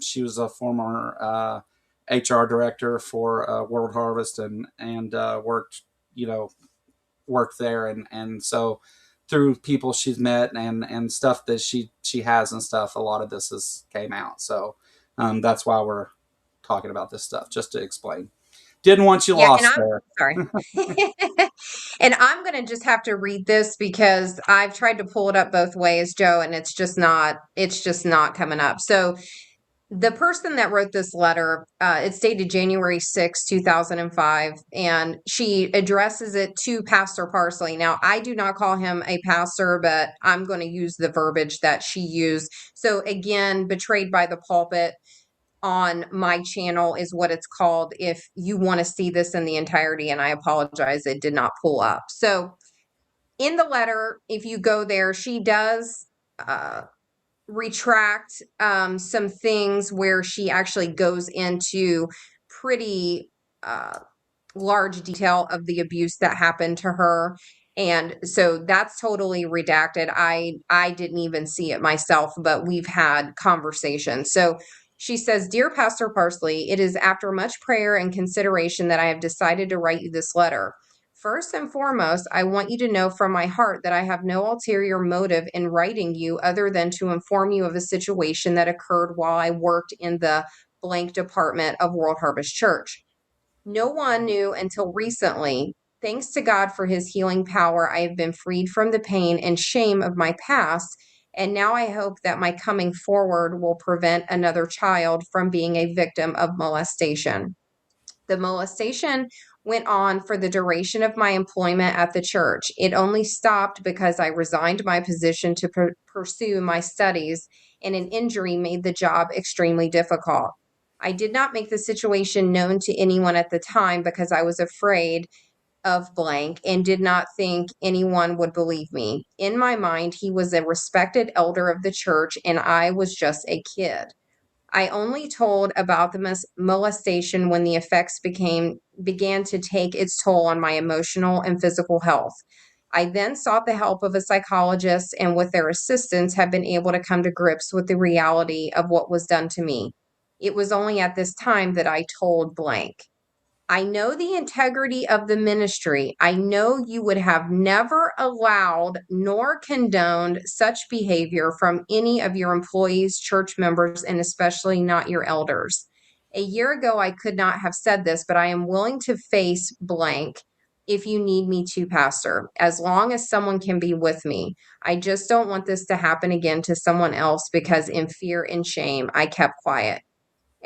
She was a former HR director for World Harvest and worked there. And so through people she's met and stuff that she has and stuff, a lot of this came out. So that's why we're talking about this stuff, just to explain. Didn't want you lost there. Sorry. And I'm going to just have to read this because I've tried to pull it up both ways, Joe, and it's just not coming up. So the person that wrote this letter, it's dated January 6, 2005, and she addresses it to Pastor Parsley. Now, I do not call him a pastor, but I'm going to use the verbiage that she used. So again, betrayed by the pulpit on my channel is what it's called if you want to see this in the entirety, and I apologize, it did not pull up. So in the letter, if you go there, she does retract some things where she actually goes into pretty large detail of the abuse that happened to her. And so that's totally redacted. I didn't even see it myself, but we've had conversations. So she says, "Dear Pastor Parsley, it is after much prayer and consideration that I have decided to write you this letter. First and foremost, I want you to know from my heart that I have no ulterior motive in writing you other than to inform you of a situation that occurred while I worked in the blank department of World Harvest Church. No one knew until recently. Thanks to God for his healing power, I have been freed from the pain and shame of my past. And now I hope that my coming forward will prevent another child from being a victim of molestation. The molestation went on for the duration of my employment at the church. It only stopped because I resigned my position to pursue my studies, and an injury made the job extremely difficult. I did not make the situation known to anyone at the time because I was afraid of blank and did not think anyone would believe me. In my mind, he was a respected elder of the church, and I was just a kid. I only told about the molestation when the effects began to take its toll on my emotional and physical health. I then sought the help of a psychologist, and with their assistance have been able to come to grips with the reality of what was done to me. It was only at this time that I told blank. I know the integrity of the ministry. I know you would have never allowed nor condoned such behavior from any of your employees, church members, and especially not your elders. A year ago, I could not have said this, but I am willing to face blank if you need me to, Pastor, as long as someone can be with me. I just don't want this to happen again to someone else because in fear and shame, I kept quiet.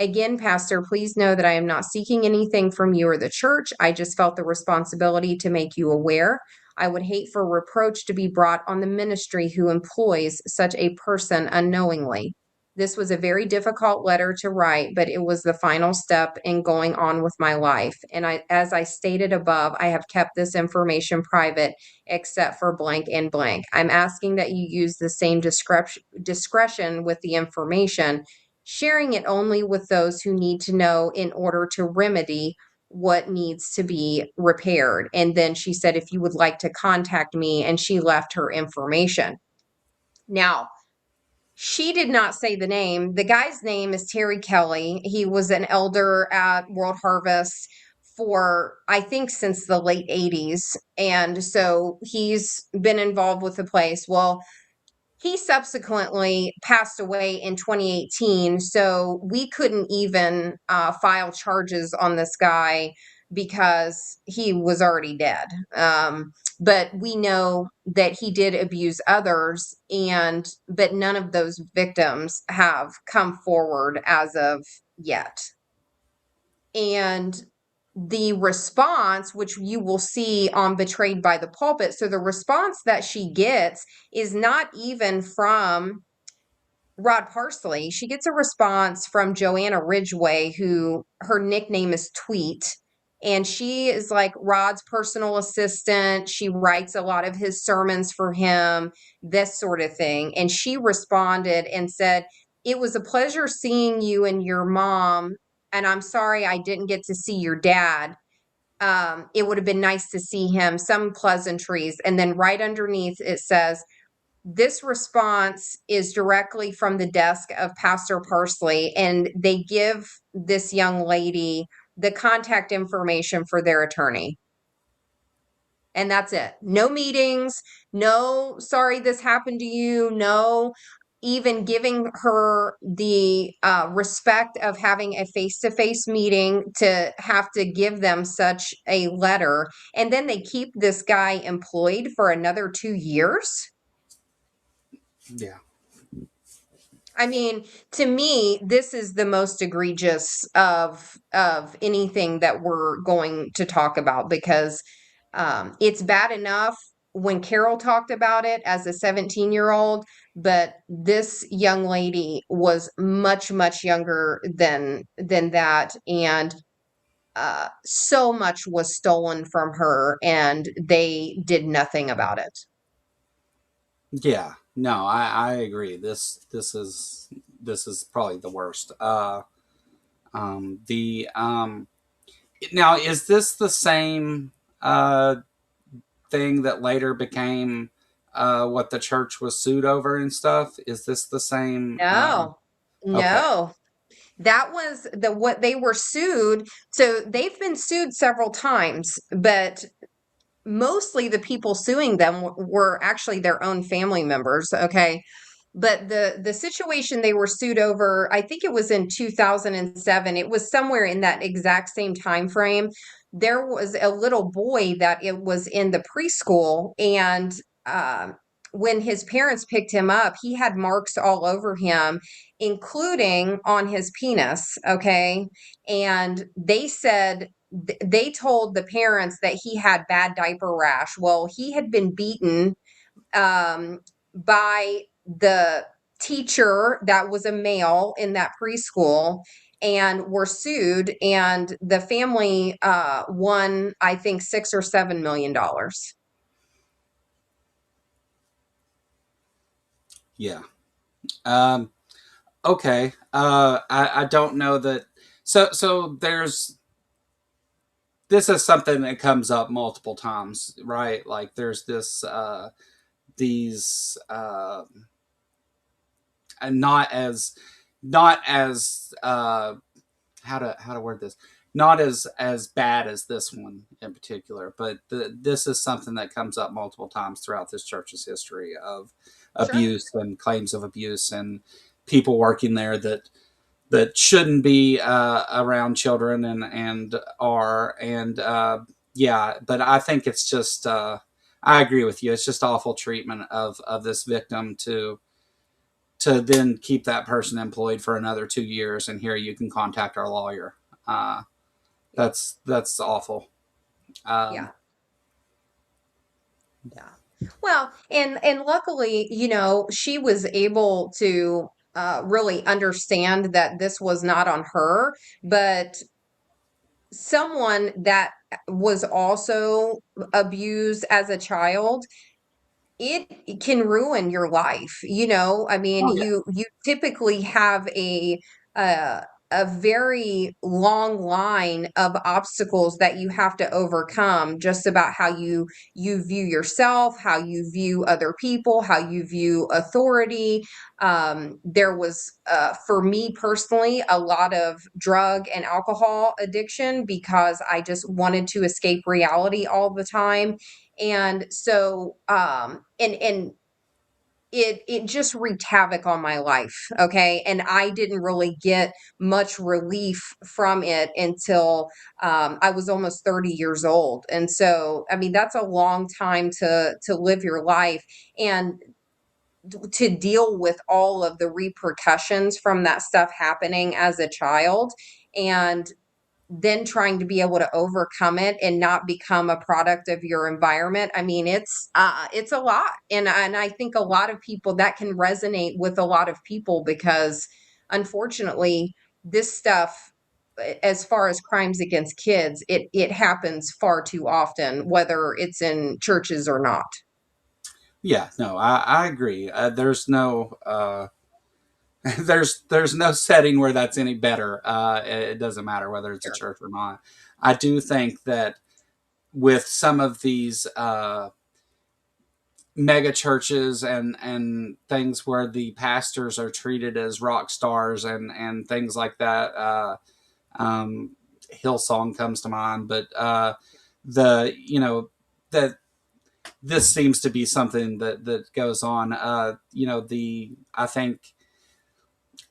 Again, Pastor, please know that I am not seeking anything from you or the church. I just felt the responsibility to make you aware. I would hate for reproach to be brought on the ministry who employs such a person unknowingly. This was a very difficult letter to write, but it was the final step in going on with my life. And as I stated above, I have kept this information private except for blank and blank. I'm asking that you use the same discretion with the information, sharing it only with those who need to know in order to remedy what needs to be repaired. And then she said, if you would like to contact me, and she left her information. Now, she did not say the name. The guy's name is Terry Kelly. He was an elder at World Harvest for, I think, since the late 80s. And so he's been involved with the place. Well, he subsequently passed away in 2018, so we couldn't even file charges on this guy because he was already dead. But we know that he did abuse others, but none of those victims have come forward as of yet. And the response, which you will see on Betrayed by the Pulpit, so the response that she gets is not even from Rod Parsley. She gets a response from Joanna Ridgway, who her nickname is Tweet. And she is like Rod's personal assistant. She writes a lot of his sermons for him, this sort of thing. And she responded and said, "It was a pleasure seeing you and your mom. And I'm sorry I didn't get to see your dad. It would have been nice to see him." Some pleasantries. And then right underneath it says, "This response is directly from the desk of Pastor Parsley," and they give this young lady the contact information for their attorney. And that's it. No meetings, no, sorry this happened to you, no even giving her the respect of having a face-to-face meeting to have to give them such a letter. And then they keep this guy employed for another 2 years. Yeah. I mean, to me, this is the most egregious of anything that we're going to talk about, because it's bad enough when Carol talked about it as a 17-year-old, but this young lady was much, much younger than that, and so much was stolen from her, and they did nothing about it. Yeah. No, I agree. This is probably the worst. Now, is this the same thing that later became what the church was sued over and stuff? Is this the same? No. That was what they were sued. So they've been sued several times, but mostly the people suing them were actually their own family members. Okay. But the situation they were sued over, I think it was in 2007. It was somewhere in that exact same time frame. There was a little boy that it was in the preschool, and when his parents picked him up, he had marks all over him, including on his penis. Okay, and they told the parents that he had bad diaper rash. Well, he had been beaten by the teacher that was a male in that preschool, and were sued, and the family won, I think, $6 or $7 million. Yeah. Okay. I don't know that. So this is something that comes up multiple times, right? Like there's these and not as how to word this, not as bad as this one in particular, but this is something that comes up multiple times throughout this church's history of Sure. abuse and claims of abuse and people working there that shouldn't be around children and are and yeah. But I think it's just I agree with you. It's just awful treatment of this victim to then keep that person employed for another 2 years, and here you can contact our lawyer. Uh, that's awful. Yeah. Yeah. Well, and luckily, she was able to really understand that this was not on her, but someone that was also abused as a child, it can ruin your life. I mean, Oh yeah, you typically have uh, a very long line of obstacles that you have to overcome, just about how you view yourself, how you view other people, how you view authority. There was, for me personally, a lot of drug and alcohol addiction because I just wanted to escape reality all the time. And so and it just wreaked havoc on my life. Okay, and I didn't really get much relief from it until I was almost 30 years old. And so, I mean, that's a long time to live your life, and to deal with all of the repercussions from that stuff happening as a child, and then trying to be able to overcome it and not become a product of your environment. I mean, it's a lot. And I think a lot of people, that can resonate with a lot of people, because unfortunately this stuff, as far as crimes against kids, it happens far too often, whether it's in churches or not. yeah. No, I agree. There's no there's no setting where that's any better. It doesn't matter whether it's a Sure. church or not. I do think that with some of these mega churches and things where the pastors are treated as rock stars and things like that. Um, Hillsong comes to mind, but the that this seems to be something that goes on. The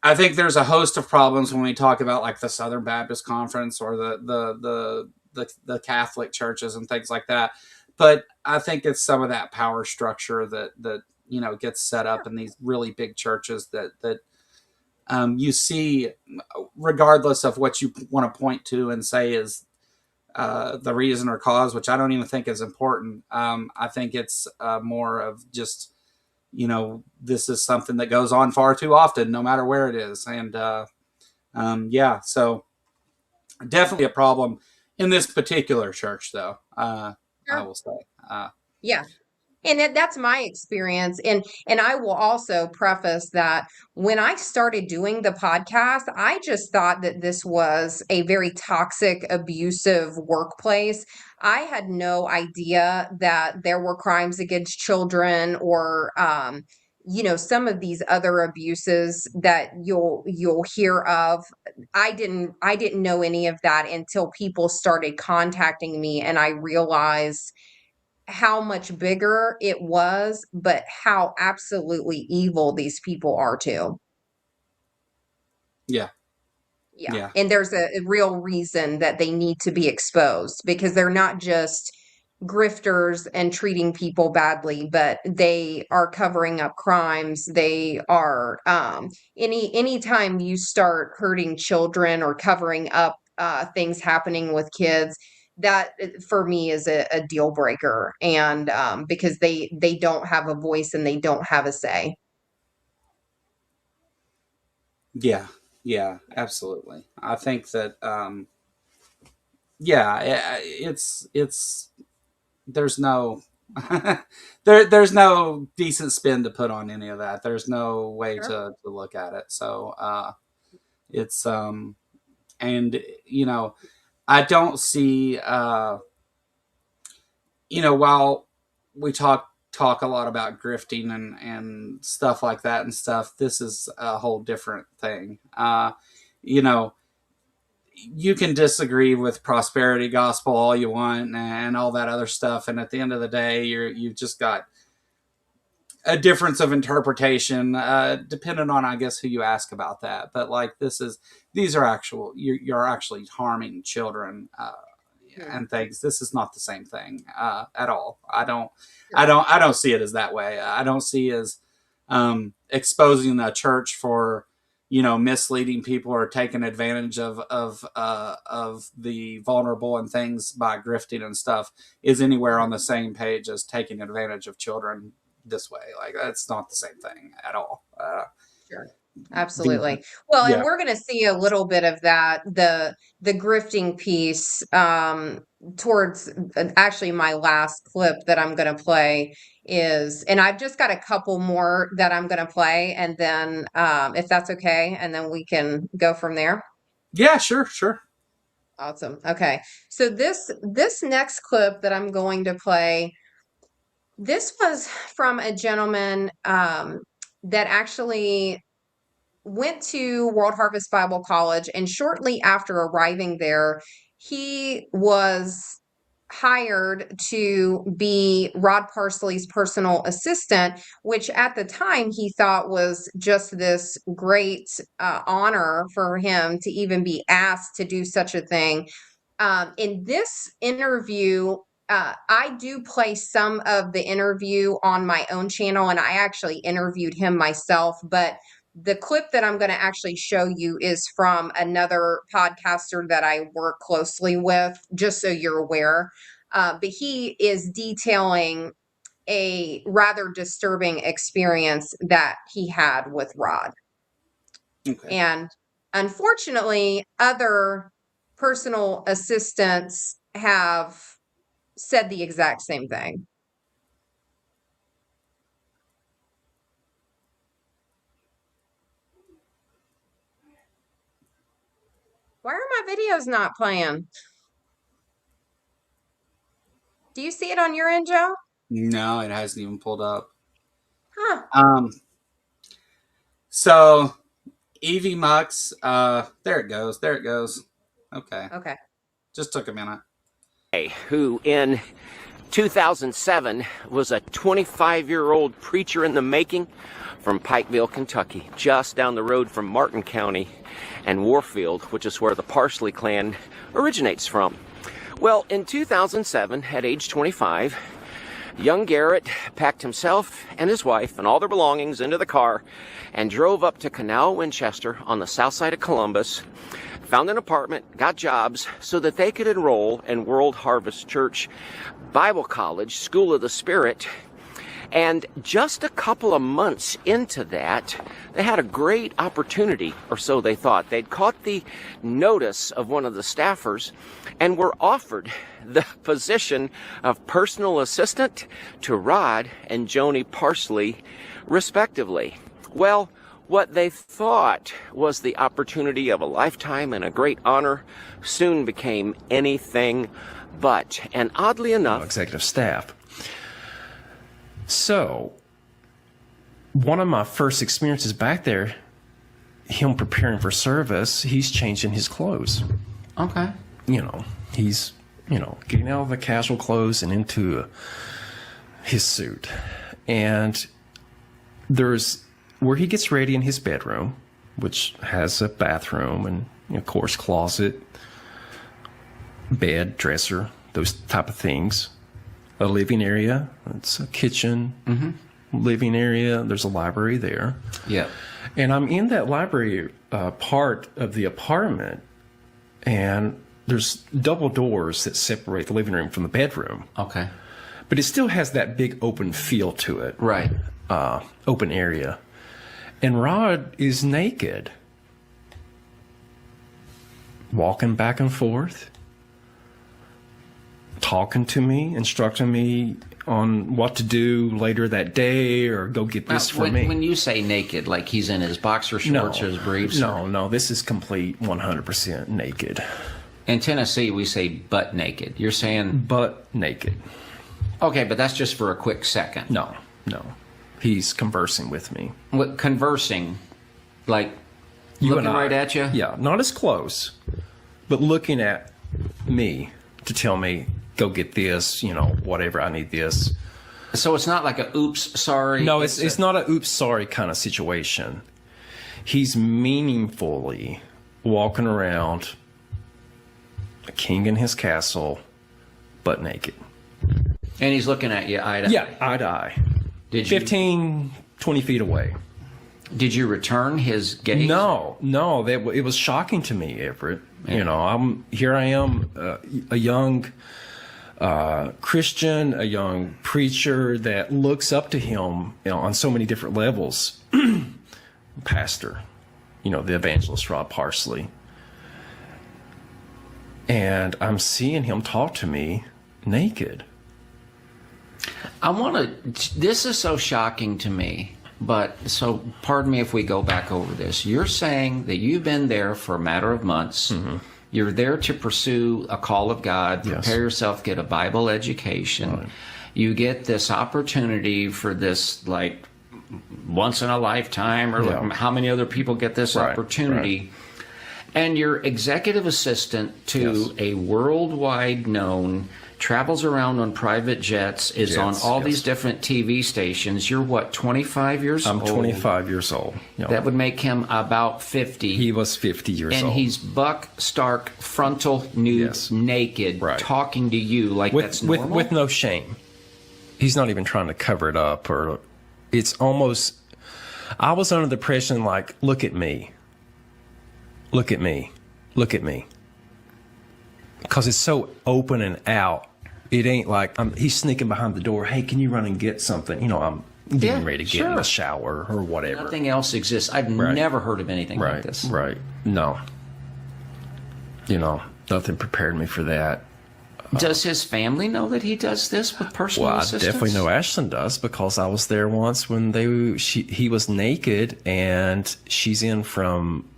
I think there's a host of problems when we talk about like the Southern Baptist Conference or the Catholic churches and things like that. But I think it's some of that power structure that gets set up in these really big churches that you see, regardless of what you want to point to and say is the reason or cause, which I don't even think is important. I think it's more of just this is something that goes on far too often, no matter where it is. And yeah, so definitely a problem in this particular church, though. I Sure. will say. Yeah. And that's my experience. And I will also preface that when I started doing the podcast, I just thought that this was a very toxic, abusive workplace. I had no idea that there were crimes against children, or some of these other abuses that you'll hear of. I didn't know any of that until people started contacting me, and I realized how much bigger it was, but how absolutely evil these people are too. Yeah. Yeah. Yeah. And there's a real reason that they need to be exposed, because they're not just grifters and treating people badly, but they are covering up crimes. They are anytime you start hurting children or covering up things happening with kids, that for me is a deal breaker. And because they don't have a voice and they don't have a say. Yeah. Yeah. Absolutely. I think that yeah, it's there's no there's no decent spin to put on any of that. There's no way Sure. to look at it. So it's and you know, I don't see while we talk a lot about grifting and stuff like that and stuff, this is a whole different thing. You know, you can disagree with prosperity gospel all you want and all that other stuff, and at the end of the day, you've just got a difference of interpretation, depending on, I guess, who you ask about that. But like, these are actual, you're actually harming children and things. This is not the same thing at all. I don't see it as that way. I don't see it as exposing the church for misleading people or taking advantage of the vulnerable and things by grifting and stuff is anywhere on the same page as taking advantage of children this way. Like, that's not the same thing at all. Sure. Absolutely. Well, and we're going to see a little bit of that, the grifting piece, towards actually my last clip that I'm going to play is, and I've just got a couple more that I'm going to play, and then if that's okay, and then we can go from there. Yeah, sure. Awesome. Okay. So this next clip that I'm going to play, this was from a gentleman that actually went to World Harvest Bible College, and shortly after arriving there, he was hired to be Rod Parsley's personal assistant, which at the time he thought was just this great honor for him to even be asked to do such a thing. In this interview, I do play some of the interview on my own channel, and I actually interviewed him myself, but the clip that I'm going to actually show you is from another podcaster that I work closely with, just so you're aware. But he is detailing a rather disturbing experience that he had with Rod. Okay. And unfortunately, other personal assistants have said the exact same thing. Why are my videos not playing? Do you see it on your end, Joe? No, it hasn't even pulled up. Huh. So Evie Mux, there it goes. Okay. Okay. Just took a minute. Who in 2007 was a 25-year-old preacher in the making from Pikeville, Kentucky, just down the road from Martin County and Warfield, which is where the Parsley clan originates from. Well, in 2007, at age 25, young Garrett packed himself and his wife and all their belongings into the car and drove up to Canal Winchester on the south side of Columbus, found an apartment, got jobs so that they could enroll in World Harvest Church Bible College, School of the Spirit. And just a couple of months into that, they had a great opportunity, or so they thought. They'd caught the notice of one of the staffers and were offered the position of personal assistant to Rod and Joni Parsley, respectively. Well, what they thought was the opportunity of a lifetime and a great honor soon became anything but. And oddly enough, executive staff. So, one of my first experiences back there, him preparing for service, he's changing his clothes. Okay. You know, he's getting out of the casual clothes and into his suit. And there's where he gets ready in his bedroom, which has a bathroom and, of course, closet, bed, dresser, those type of things. A living area, it's a kitchen, living area. There's a library there. Yeah. And I'm in that library part of the apartment, and there's double doors that separate the living room from the bedroom. Okay. But it still has that big open feel to it. Right. Open area. And Rod is naked, walking back and forth, talking to me, instructing me on what to do later that day or go get this for me. When you say naked, like he's in his boxer shorts or his briefs? No, this is complete 100% naked. In Tennessee, we say butt naked. You're saying? Butt naked. Okay, but that's just for a quick second. No. He's conversing with me. What, conversing? Like You looking and I, right at you? Yeah, not as close, but looking at me to tell me, go get this, whatever, I need this. So it's not like a oops, sorry? No, it's not a oops, sorry kind of situation. He's meaningfully walking around a king in his castle, butt naked. And he's looking at you eye to eye? Yeah, eye to eye. Did you, 15, 20 feet away. Did you return his gaze? No, it was shocking to me, Everett. Yeah. I am a young Christian, a young preacher that looks up to him, on so many different levels. Pastor, the evangelist Rob Parsley. And I'm seeing him talk to me naked. This is so shocking to me, so pardon me if we go back over this. You're saying that you've been there for a matter of months. Mm-hmm. You're there to pursue a call of God, prepare yourself, get a Bible education. Right. You get this opportunity for this, like, once in a lifetime, or like how many other people get this opportunity. Right. And you're executive assistant to a worldwide known, travels around on private jets, is on all these different TV stations. You're what, 25 years old? I'm 25 years old. Yep. That would make him about 50. He was 50 years old. And he's buck, stark, frontal, nude, naked, talking to you like that's normal? With no shame. He's not even trying to cover it up. Or it's almost, I was under the impression, like, look at me. Look at me. Look at me. Because it's so open and out. It ain't like he's sneaking behind the door. Hey, can you run and get something? I'm getting ready to get in the shower or whatever. Nothing else exists. I've never heard of anything like this. Right. No. Nothing prepared me for that. Does his family know that he does this with personal assistance? I definitely know Ashton does, because I was there once when he was naked and she's in from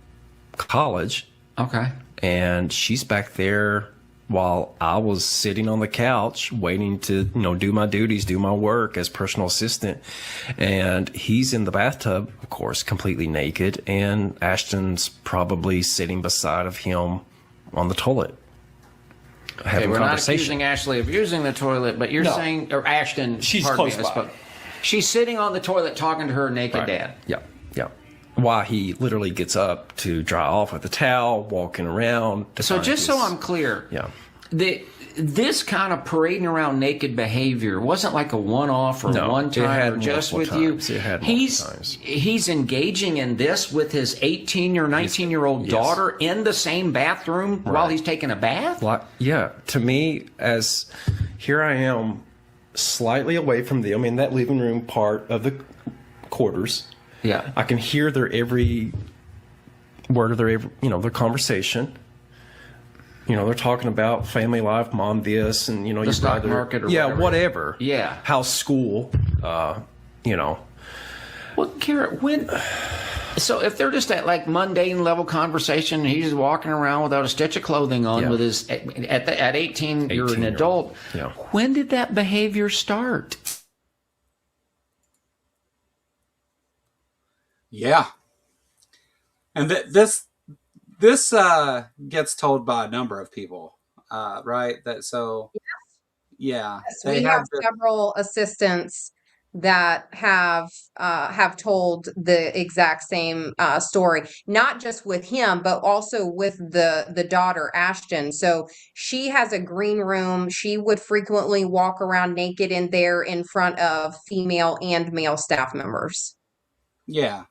college. Okay. And she's back there while I was sitting on the couch waiting to, do my duties, do my work as personal assistant. And he's in the bathtub, of course, completely naked. And Ashton's probably sitting beside of him on the toilet. Having we're not conversation. accusing Ashley of using the toilet, but you're saying, or Ashton, she's close by. She's sitting on the toilet talking to her naked dad. Yeah. Why he literally gets up to dry off with a towel, walking around. So just so I'm clear, this kind of parading around naked behavior wasn't like a one-off or one time or just with you. He's engaging in this with his 18 or 19-year-old daughter in the same bathroom while he's taking a bath? To me, as here I am slightly away from them in that living room part of the quarters. Yeah, I can hear their every word of their their conversation. They're talking about family life, mom this, and the your stock brother, market, or whatever. Yeah, house, school, Well, Kara, so if they're just at like mundane level conversation, and he's just walking around without a stitch of clothing on with his at 18, you're an adult. Yeah. When did that behavior start? Yeah. And this gets told by a number of people. right? That so yeah, Yes, they we have have several assistants that have told the exact same story, not just with him, but also with the daughter Ashton. So she has a green room. She would frequently walk around naked in there in front of female and male staff members. yeah,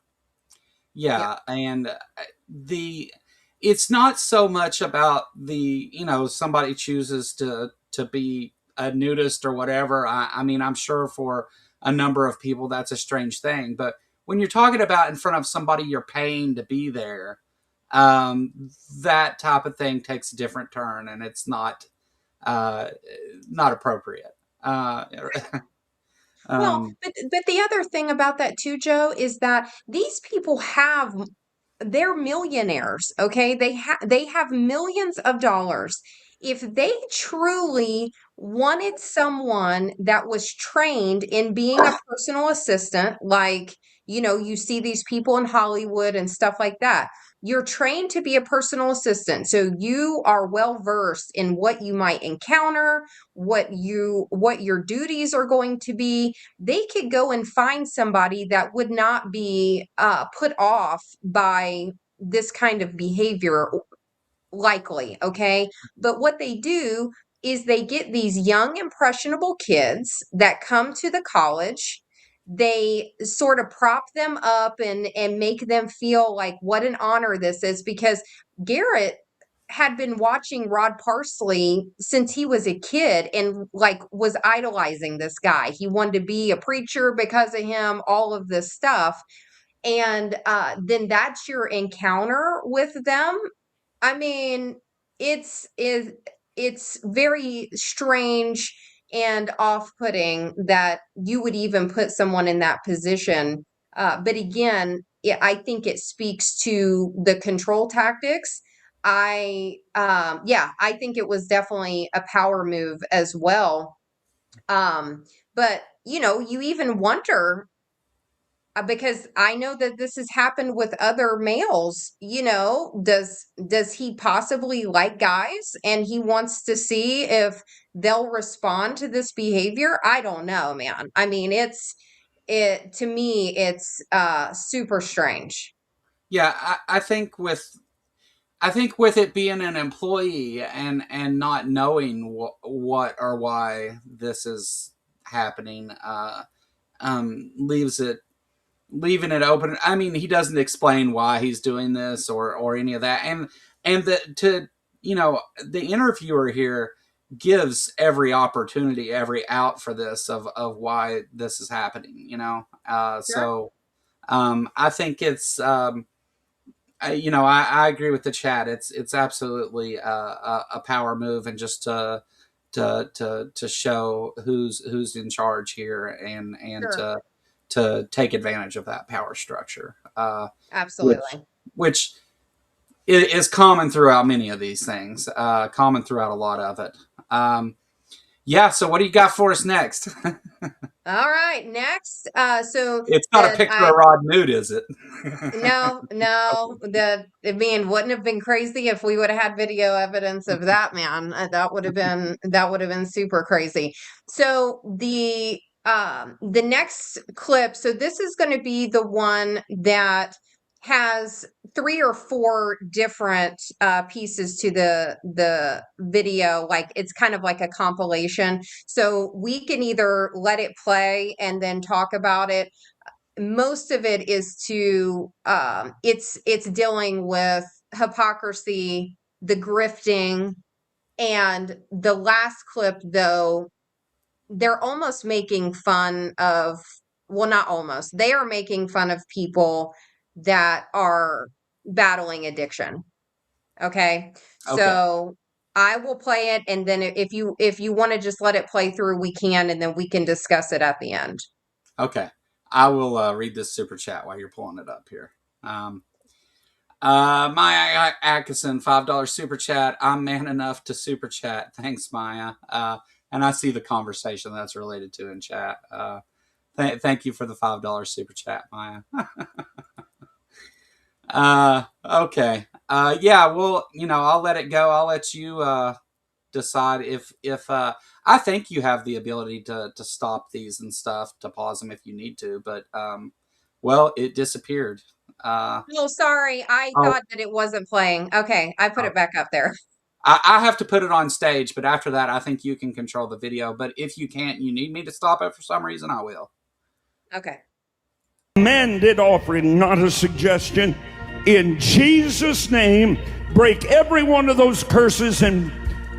Yeah. and the it's not so much about the somebody chooses to be a nudist or whatever. I mean, I'm sure for a number of people that's a strange thing, but when you're talking about in front of somebody you're paying to be there, um, that type of thing takes a different turn, and it's uh, not appropriate. Uh, Well, um, but the other thing about that too, Joe, is that these people they're millionaires, okay? They have millions of dollars. If they truly wanted someone that was trained in being a personal assistant, like, you see these people in Hollywood and stuff like that. You're trained to be a personal assistant, so you are well versed in what you might encounter, what your duties are going to be. They could go and find somebody that would not be put off by this kind of behavior, likely, okay? But what they do is they get these young, impressionable kids that come to the college. They sort of prop them up and make them feel like what an honor this is, because Garrett had been watching Rod Parsley since he was a kid and like was idolizing this guy. He wanted to be a preacher because of him, all of this stuff. And then that's your encounter with them. I mean, it's very strange and off-putting that you would even put someone in that position. But again, I think it speaks to the control tactics. I think it was definitely a power move as well. But you even wonder, because I know that this has happened with other males. Does he possibly like guys and he wants to see if they'll respond to this behavior? I don't know, man. I mean, it to me it's super strange. yeah, I think with it being an employee and not knowing what or why this is happening, leaving it open. I mean, he doesn't explain why he's doing this or any of that, and the interviewer here gives every opportunity, every out for this of why this is happening. Sure. So I think it's I agree with the chat. It's absolutely a power move, and just to show who's in charge here, and Sure. to take advantage of that power structure, which Absolutely. which is common throughout many of these things, common throughout a lot of it. Yeah. So what do you got for us next? All right, next. So It's not a that picture of Rod nude, is it? no, no, I mean, wouldn't have been crazy if we would have had video evidence of that, man. That would have been super crazy. So the next clip, so this is going to be the one that has 3 or 4 different pieces to the video. Like, it's kind of like a compilation. So we can either let it play and then talk about it. Most of it is it's dealing with hypocrisy, the grifting. And the last clip, though, they're almost making fun of, well, not almost, they are making fun of people that are battling addiction. Okay. Okay. So I will play it, and then if you want to just let it play through, we can, and then we can discuss it at the end. Okay. I will read this super chat while you're pulling it up here. Maya Atkinson, $5 super chat. I'm man enough to super chat. Thanks, Maya. And I see the conversation that's related to in chat. Thank you for the $5 super chat, Maya. Okay. Yeah, well, I'll let it go. I'll let you decide if I think you have the ability to stop these and stuff, to pause them if you need to, but well, it disappeared. Oh, sorry. I Oh, thought that it wasn't playing. Okay, I put it back up there. I have to put it on stage, but after that, I think you can control the video. But if you can't, you need me to stop it for some reason, I will. Okay. Mandate offering, not a suggestion. In Jesus' name, break every one of those curses and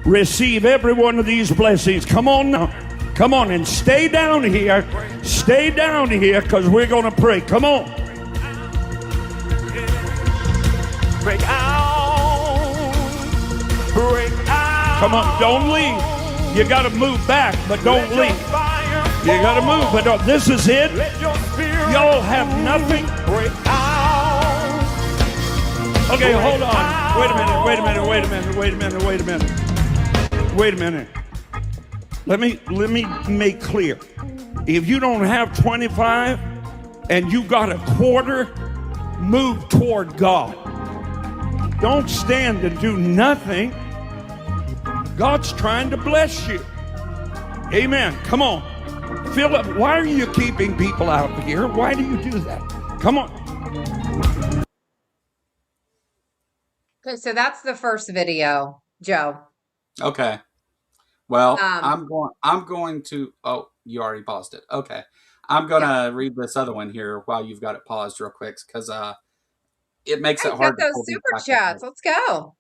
receive every one of these blessings. Come on now. Come on and stay down here. Stay down here because we're going to pray. Come on. Break out. Break out. Come on. Don't leave. You got to move back, but don't leave. You got to move, but don't. This is it. Y'all have nothing. Break out. Okay, hold on. Wait a minute. Wait a minute. Wait a minute. Wait a minute. Wait a minute. Wait a minute. Let me make clear. If you don't have 25 and you got a quarter, move toward God. Don't stand and do nothing. God's trying to bless you. Amen. Come on. Philip, why are you keeping people out here? Why do you do that? Come on. Okay, so that's the first video, Joe. Okay. Well, I'm going to. Oh, you already paused it. Okay, I'm gonna read this other one here while you've got it paused real quick, because it makes it hard Got to those pull these super back up. chats. Let's go.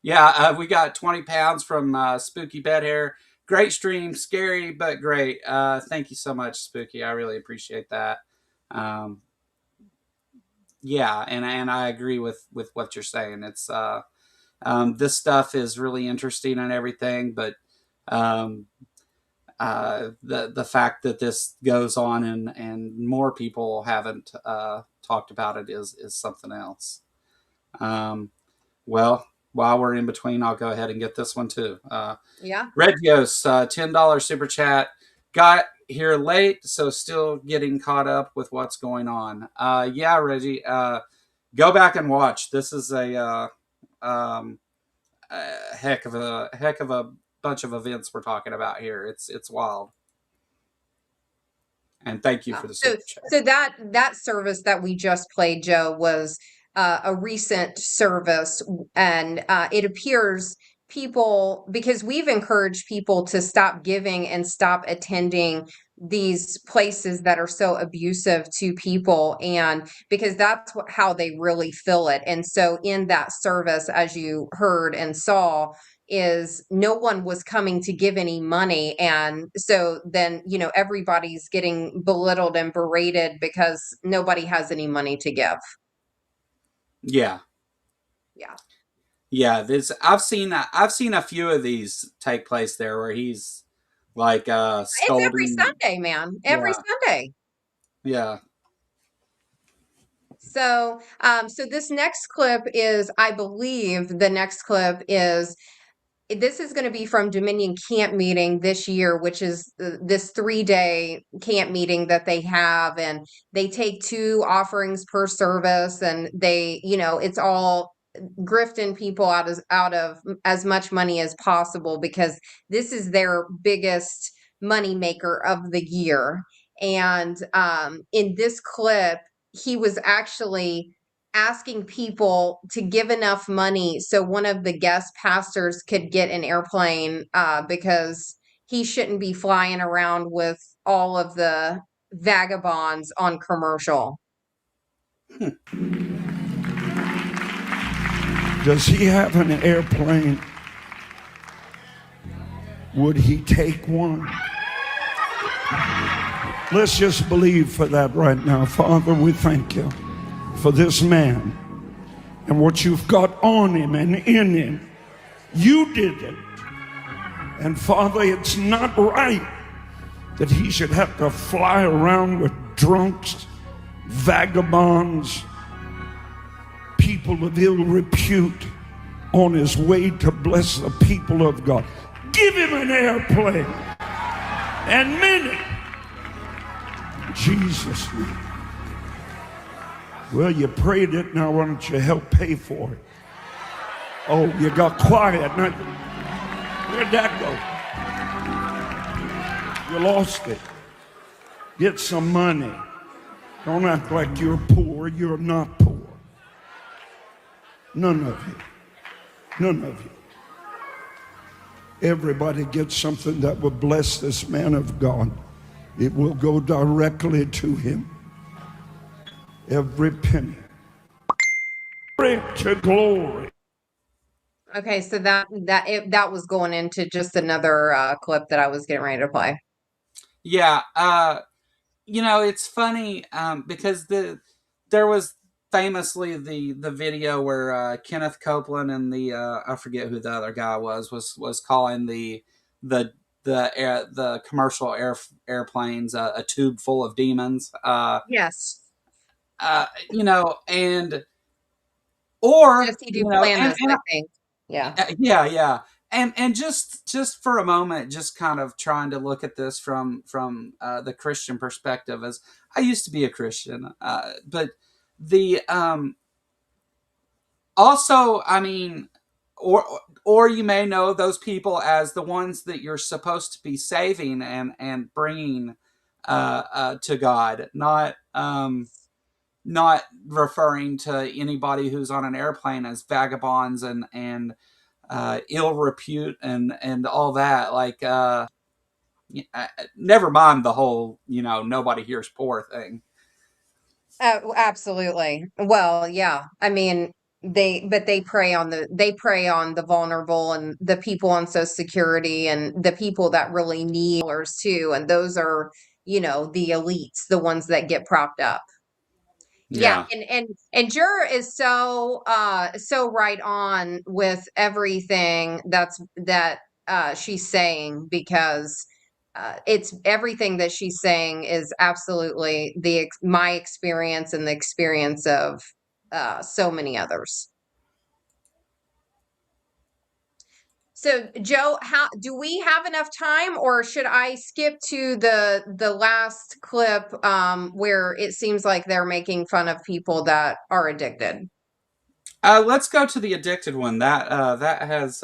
Yeah, we got 20 pounds from Spooky Bed Hair. Great stream, scary but great. Thank you so much, Spooky. I really appreciate that. Yeah, and I agree with what you're saying. It's this stuff is really interesting and everything, but the fact that this goes on and more people haven't talked about it is something else. Well, while we're in between, I'll go ahead and get this one too. Yeah. Regios, $10 super chat. Got here late, so still getting caught up with what's going on. Yeah, Reggie, go back and watch. This is a heck of a bunch of events we're talking about here. It's wild. And thank you for the super chat. So that service that we just played, Joe, was a recent service, and it appears people, because we've encouraged people to stop giving and stop attending these places that are so abusive to people, and because that's how they really feel it. And so in that service, as you heard and saw, is no one was coming to give any money, and so then everybody's getting belittled and berated because nobody has any money to give. Yeah. I've seen a few of these take place there where he's like It's every Sunday, man. Every Sunday. Yeah. So so this next clip is, I believe the next clip is, this is going to be from Dominion Camp Meeting this year, which is this 3-day camp meeting that they have, and they take 2 offerings per service, and they, it's all grifting people out of as much money as possible, because this is their biggest money maker of the year. And in this clip, he was actually asking people to give enough money so one of the guest pastors could get an airplane, because he shouldn't be flying around with all of the vagabonds on commercial. Does he have an airplane? Would he take one? Let's just believe for that right now. Father, we thank you for this man and what you've got on him and in him. You did it. And Father, it's not right that he should have to fly around with drunks, vagabonds, people of ill repute on his way to bless the people of God. Give him an airplane and minute. Jesus. Well, you prayed it, now why don't you help pay for it? Oh, you got quiet. Now, Where'd that go? You lost it. Get some money. Don't act like you're poor. You're not poor. None of you. None of you. Everybody gets something that will bless this man of God. It will go directly to him. Every penny. Glory to glory. Okay, so that was going into just another clip that I was getting ready to play. Yeah, it's funny because there was famously the video where Kenneth Copeland and the I forget who the other guy was calling the commercial airplanes a tube full of demons. Yes. And or Jesse Duplantis, I think. Yeah. yeah. And just for a moment, just kind of trying to look at this from the Christian perspective, as I used to be a Christian, but the also, I mean, or you may know those people as the ones that you're supposed to be saving and bringing to God, not referring to anybody who's on an airplane as vagabonds and ill repute and all that. Like, never mind the whole, nobody here's poor thing. Absolutely. Well, yeah. I mean, they prey on the vulnerable and the people on Social Security and the people that really need dollars too. And those are, the elites, the ones that get propped up. Yeah, and Jura is so right on with everything that she's saying, because it's everything that she's saying is absolutely my experience and the experience of so many others. So, Joe, how do we have enough time, or should I skip to the last clip where it seems like they're making fun of people that are addicted? Let's go to the addicted one. That has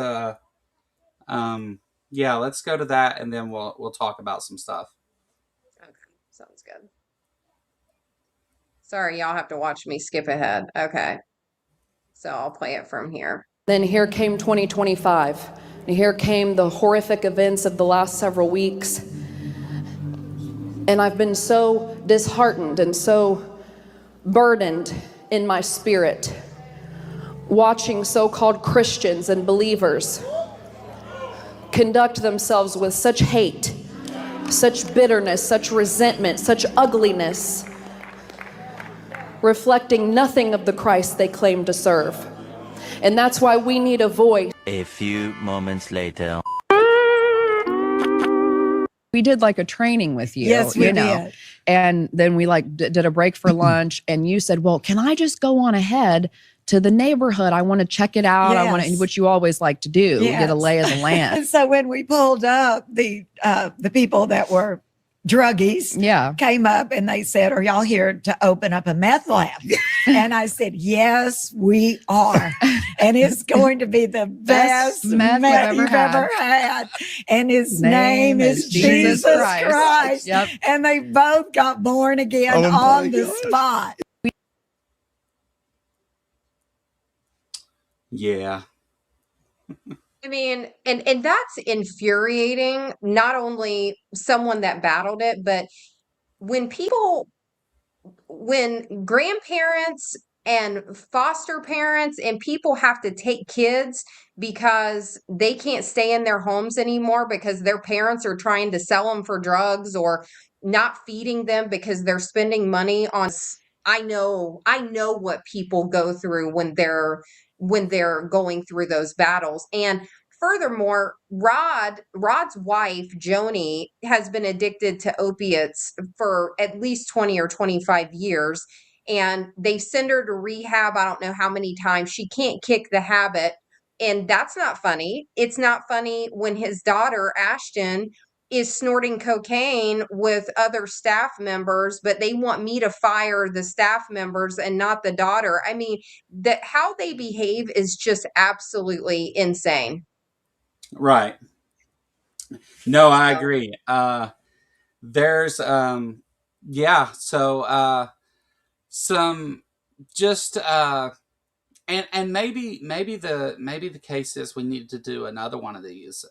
let's go to that, and then we'll talk about some stuff. Okay, sounds good. Sorry, y'all have to watch me skip ahead. Okay, so I'll play it from here. Then here came 2025. And here came the horrific events of the last several weeks. And I've been so disheartened and so burdened in my spirit, watching so-called Christians and believers conduct themselves with such hate, such bitterness, such resentment, such ugliness, reflecting nothing of the Christ they claim to serve. And that's why we need a voice. A few moments later. We did like a training with you. Yes, we did. And then we did a break for lunch, and you said, well, can I just go on ahead to the neighborhood? I want to check it out. Yes. I want to, which you always like to do, get a lay of the land. And so when we pulled up, the people that were druggies came up and they said, are y'all here to open up a meth lab? And I said, yes, we are. And it's going to be the best meth you've ever had. And his name is Jesus Christ. Yep. And they both got born again on the spot. Yeah. I mean, and that's infuriating, not only someone that battled it, but when grandparents and foster parents and people have to take kids because they can't stay in their homes anymore because their parents are trying to sell them for drugs or not feeding them because they're spending money on. I know what people go through when they're going through those battles. And furthermore, Rod's wife, Joni, has been addicted to opiates for at least 20 or 25 years. And they send her to rehab, I don't know how many times. She can't kick the habit. And that's not funny. It's not funny when his daughter, Ashton, is snorting cocaine with other staff members, but they want me to fire the staff members and not the daughter. I mean, how they behave is just absolutely insane. Right. No, I agree. There's yeah, so some just and maybe the case is we need to do another one of these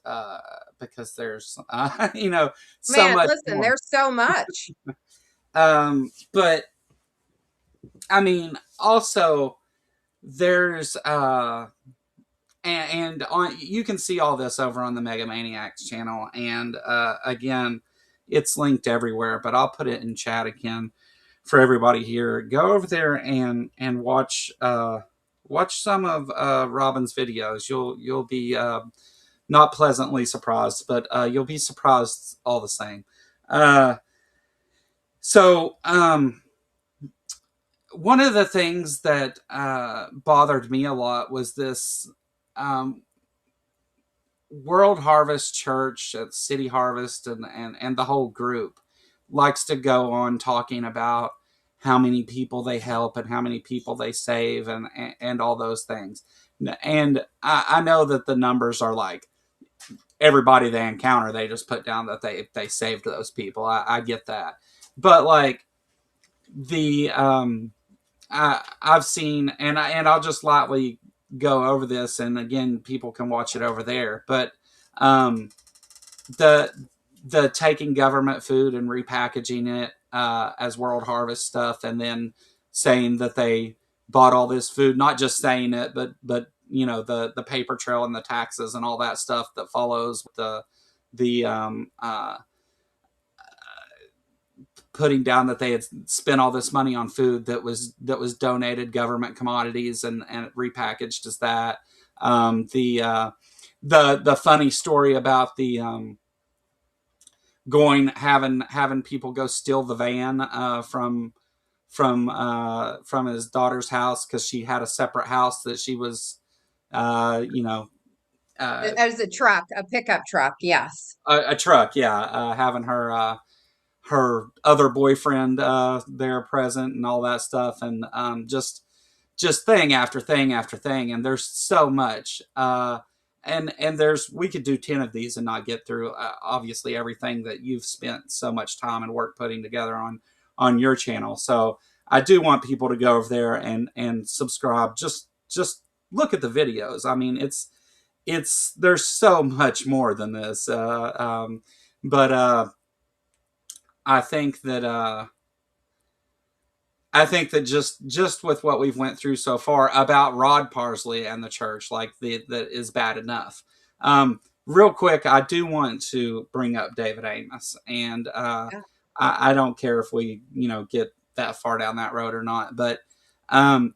because there's so Man, much listen, more. there's so much. But I mean, also there's and on you can see all this over on the Mega Maniacs channel, and again, it's linked everywhere. But I'll put it in chat again for everybody here. Go over there and watch watch some of Robyn's videos. You'll be not pleasantly surprised, but you'll be surprised all the same. So one of the things that bothered me a lot was this World Harvest Church at City Harvest and the whole group likes to go on talking about how many people they help and how many people they save and all those things. And I know that the numbers are like everybody they encounter, they just put down that they saved those people. I get that. But like the I've seen, and I'll just lightly go over this, and again, people can watch it over there. But the taking government food and repackaging it as World Harvest stuff, and then saying that they bought all this food, not just saying it, but the paper trail and the taxes and all that stuff that follows the putting down that they had spent all this money on food that was donated government commodities and repackaged as that. The funny story about the having people go steal the van from his daughter's house because she had a separate house that she was As a truck, a pickup truck, yes. a truck, yeah, having her other boyfriend there present and all that stuff, and just thing after thing after thing, and there's so much, and we could do 10 of these and not get through obviously everything that you've spent so much time and work putting together on your channel. So I do want people to go over there and subscribe. Just look at the videos. I mean, it's there's so much more than this, but I think that just with what we've went through so far about Rod Parsley and the church, like that is bad enough. Real quick, I do want to bring up David Amos, and I don't care if we get that far down that road or not, but to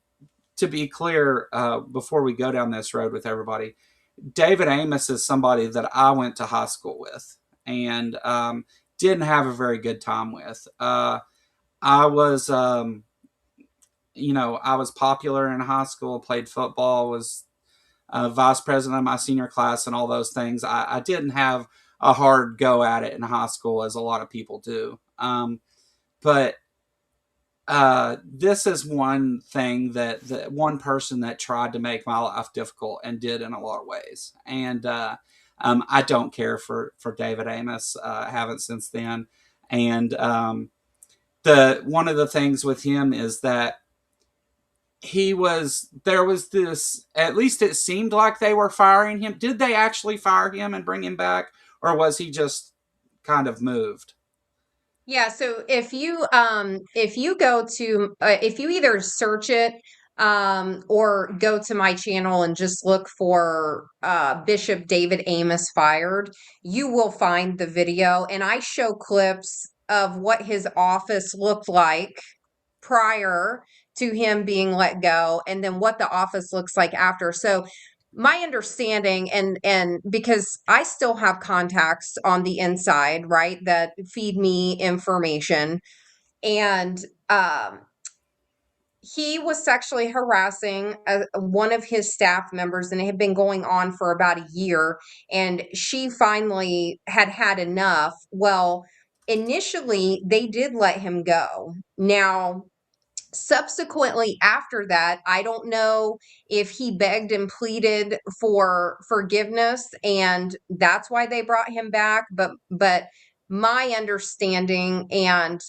be clear, before we go down this road with everybody, David Amos is somebody that I went to high school with and didn't have a very good time with. I was, I was popular in high school, played football, was vice president of my senior class and all those things. I didn't have a hard go at it in high school as a lot of people do. But this is one thing that one person that tried to make my life difficult and did in a lot of ways. And I don't care for David Amos. I haven't since then. And one of the things with him is that there was this, at least it seemed like they were firing him. Did they actually fire him and bring him back, or was he just kind of moved? Yeah, so if you go to if you either search it or go to my channel and just look for Bishop David Amos fired, you will find the video, and I show clips of what his office looked like prior to him being let go, and then what the office looks like after. So my understanding, and because I still have contacts on the inside, right, that feed me information, and he was sexually harassing one of his staff members, and it had been going on for about a year, and she finally had enough. Well, initially they did let him go. Now subsequently after that, I don't know if he begged and pleaded for forgiveness and that's why they brought him back, but my understanding and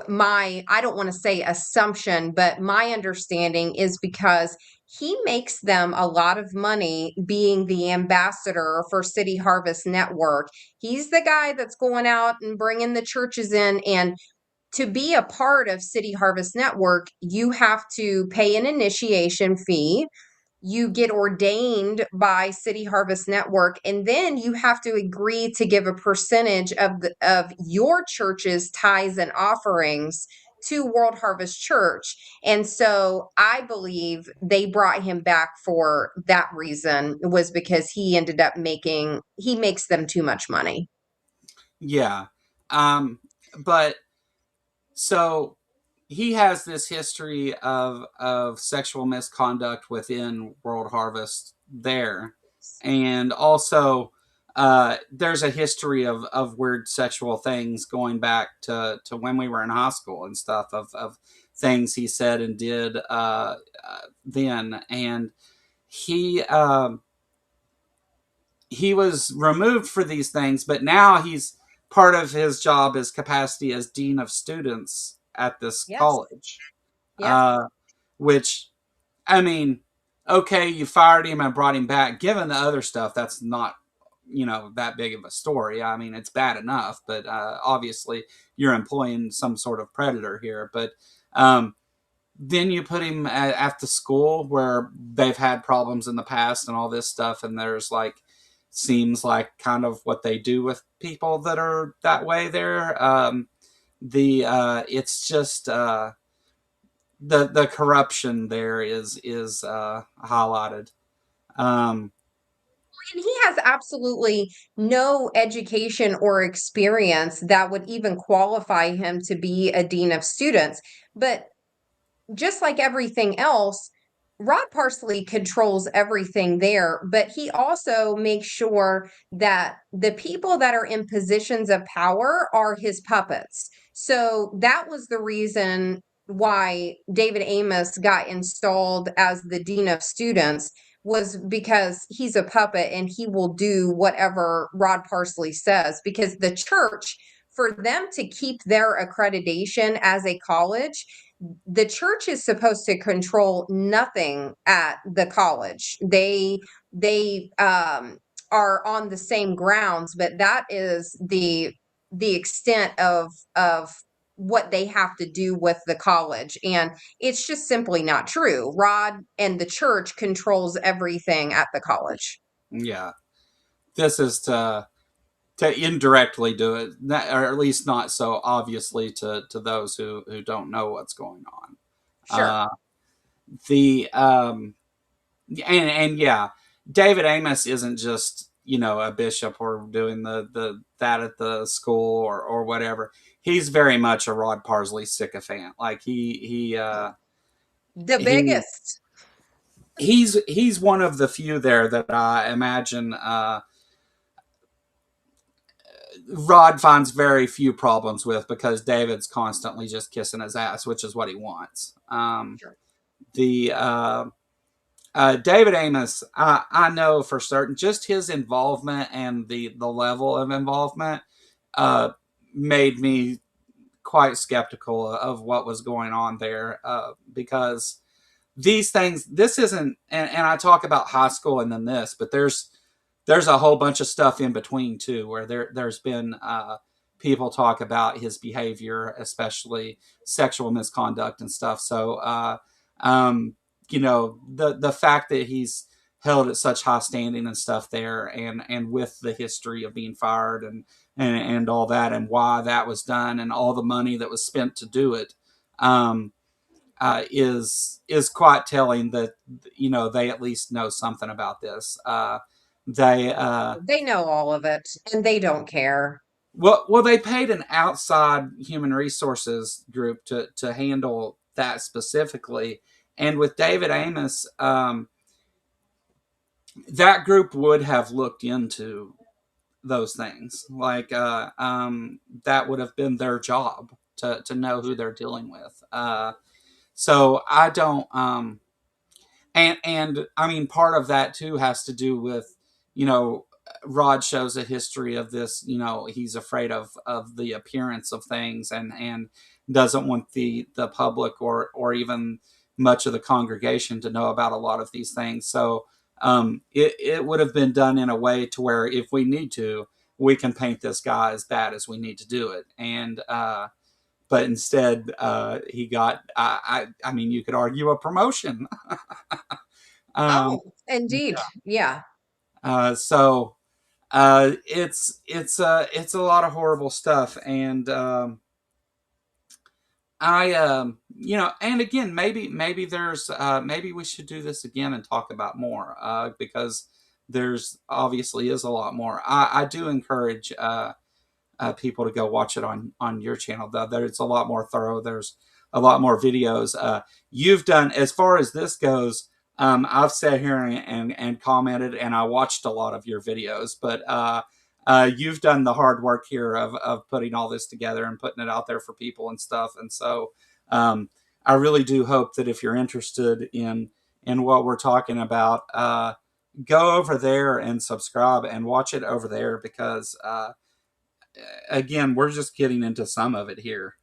my, I don't want to say assumption, but my understanding is because he makes them a lot of money being the ambassador for City Harvest Network. He's the guy that's going out and bringing the churches in, and to be a part of City Harvest Network, you have to pay an initiation fee. You get ordained by City Harvest Network, and then you have to agree to give a percentage of your church's tithes and offerings to World Harvest Church. And so I believe they brought him back for that reason, was because he makes them too much money. Yeah. But so he has this history of sexual misconduct within World Harvest there. And also there's a history of weird sexual things going back to when we were in high school and stuff, of things he said and did then. And he he was removed for these things, but now he's part of his job is capacity as dean of students at this college. Which, I mean, okay, you fired him and brought him back. Given the other stuff, that's not, that big of a story. I mean, it's bad enough, but obviously you're employing some sort of predator here. But then you put him at the school where they've had problems in the past and all this stuff, and there's seems like kind of what they do with people that are that way there. It's just the corruption there is highlighted. And he has absolutely no education or experience that would even qualify him to be a dean of students. But just like everything else, Rod Parsley controls everything there, but he also makes sure that the people that are in positions of power are his puppets. So that was the reason why David Amos got installed as the dean of students, was because he's a puppet and he will do whatever Rod Parsley says, because the church, for them to keep their accreditation as a college, the church is supposed to control nothing at the college. They are on the same grounds, but that is the extent of what they have to do with the college, and it's just simply not true. Rod and the church controls everything at the college. Yeah, this is to indirectly do it, or at least not so obviously to those who don't know what's going on. Sure. And yeah, David Amos isn't just a bishop or doing the that at the school or whatever. He's very much a Rod Parsley sycophant. Like the biggest. He's one of the few there that I imagine Rod finds very few problems with, because David's constantly just kissing his ass, which is what he wants. Sure. David Amos, I know for certain, just his involvement and the level of involvement made me quite skeptical of what was going on there, because these things, this isn't, and I talk about high school and then this, but there's a whole bunch of stuff in between too, where there's been people talk about his behavior, especially sexual misconduct and stuff. So, the fact that he's held at such high standing and stuff there, and with the history of being fired and all that, and why that was done, and all the money that was spent to do it, is quite telling that they at least know something about this. They know all of it, and they don't care. Well, they paid an outside human resources group to handle that specifically. And with David Amos, that group would have looked into those things. That would have been their job to know who they're dealing with. So I don't, and I mean, part of that too has to do with, you know, Rod shows a history of this. You know, he's afraid of the appearance of things, and doesn't want the public or even much of the congregation to know about a lot of these things. So it would have been done in a way to where if we need to, we can paint this guy as bad as we need to do it. And but instead, he got, I mean, you could argue a promotion. Oh, indeed. Yeah. So it's a lot of horrible stuff. And I you know, and again, maybe there's maybe we should do this again and talk about more, because there's obviously is a lot more. I do encourage people to go watch it on your channel, though. There's a lot more thorough. There's a lot more videos. You've done, as far as this goes, I've sat here and commented, and I watched a lot of your videos, but you've done the hard work here of putting all this together and putting it out there for people and stuff. And so I really do hope that if you're interested in what we're talking about, go over there and subscribe and watch it over there, because again, we're just getting into some of it here.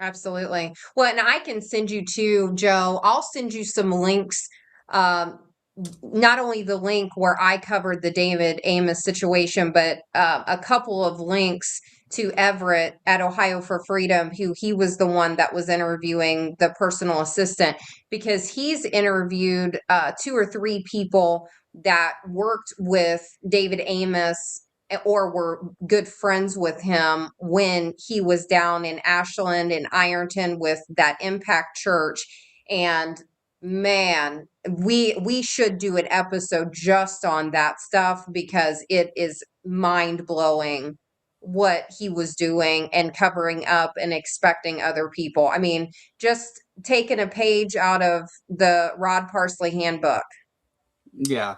Absolutely. Well, and I can send you to Joe. I'll send you some links. Not only the link where I covered the David Amos situation, but a couple of links to Everett at Ohio for Freedom, who he was the one that was interviewing the personal assistant, because he's interviewed 2 or 3 people that worked with David Amos or were good friends with him when he was down in Ashland and Ironton with that Impact Church. And man, we should do an episode just on that stuff, because it is mind-blowing what he was doing and covering up and expecting other people. I mean, just taking a page out of the Rod Parsley handbook. Yeah.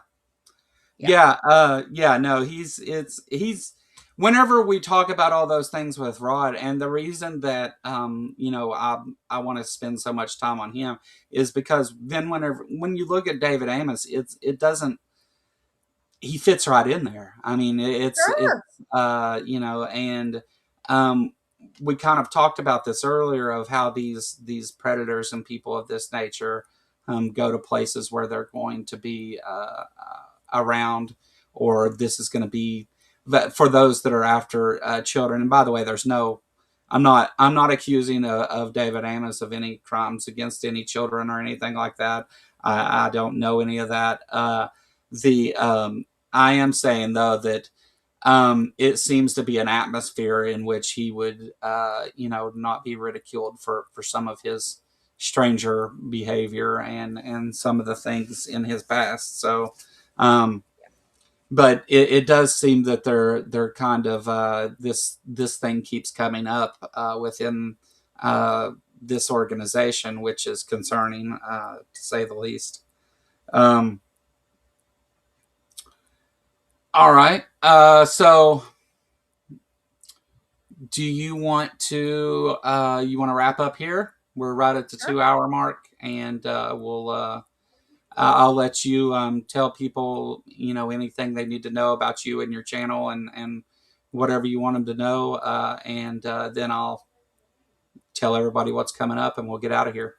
Yeah, no, he's whenever we talk about all those things with Rod, and the reason that you know, I want to spend so much time on him is because then when you look at David Amos, it doesn't, he fits right in there. I mean, it's you know, and we kind of talked about this earlier of how these predators and people of this nature go to places where they're going to be around, or this is going to be for those that are after children. And by the way, there's no, I'm not accusing of David Amos of any crimes against any children or anything like that. I don't know any of that. I am saying, though, that it seems to be an atmosphere in which he would, you know, not be ridiculed for some of his stranger behavior and some of the things in his past. So, but it does seem that they're kind of this thing keeps coming up within this organization, which is concerning, to say the least. All right. So do you want to wrap up here? We're right at the 2-hour mark, and I'll let you tell people, you know, anything they need to know about you and your channel, and whatever you want them to know, and then I'll tell everybody what's coming up, and we'll get out of here.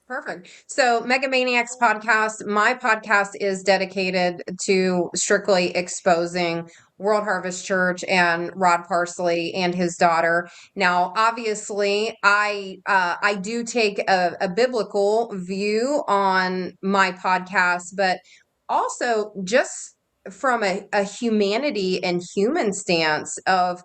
Perfect. So Mega Maniacs podcast, my podcast is dedicated to strictly exposing World Harvest Church and Rod Parsley and his daughter. Now, obviously, I do take a biblical view on my podcast, but also just from a humanity and human stance of,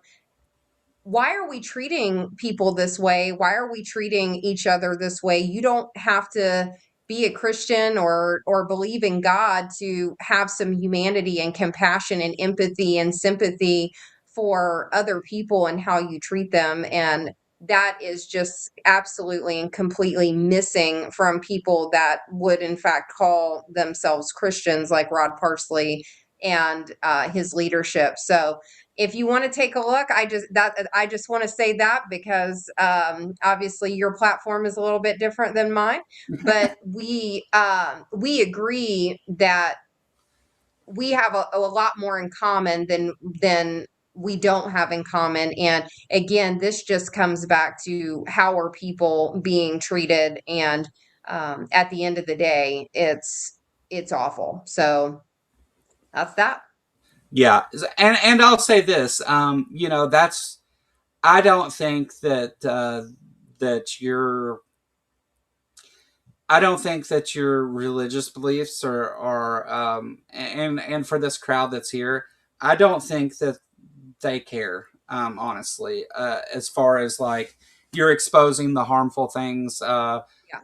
why are we treating people this way? Why are we treating each other this way? You don't have to be a Christian or believe in God to have some humanity and compassion and empathy and sympathy for other people and how you treat them. And that is just absolutely and completely missing from people that would in fact call themselves Christians, like Rod Parsley and his leadership. So if you want to take a look, I just want to say that because obviously your platform is a little bit different than mine, but we agree that we have a lot more in common than we don't have in common. And again, this just comes back to how are people being treated, and at the end of the day, it's awful. So that's that. Yeah, and I'll say this, you know, that's I don't think that that your I don't think that your religious beliefs are and for this crowd that's here, I don't think that they care, honestly, as far as like you're exposing the harmful things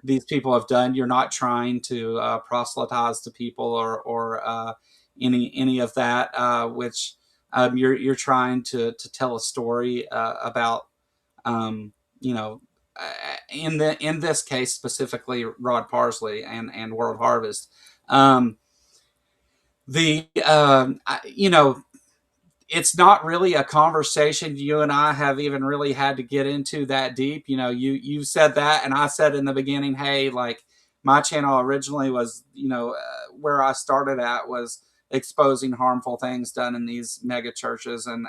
these people have done. You're not trying to proselytize to people or any of that, which you're trying to tell a story about, you know, in this case specifically Rod Parsley and World Harvest. You know, it's not really a conversation you and I have even really had to get into that deep. You know, you said that, and I said in the beginning, hey, like my channel originally was, you know, where I started at was exposing harmful things done in these mega churches and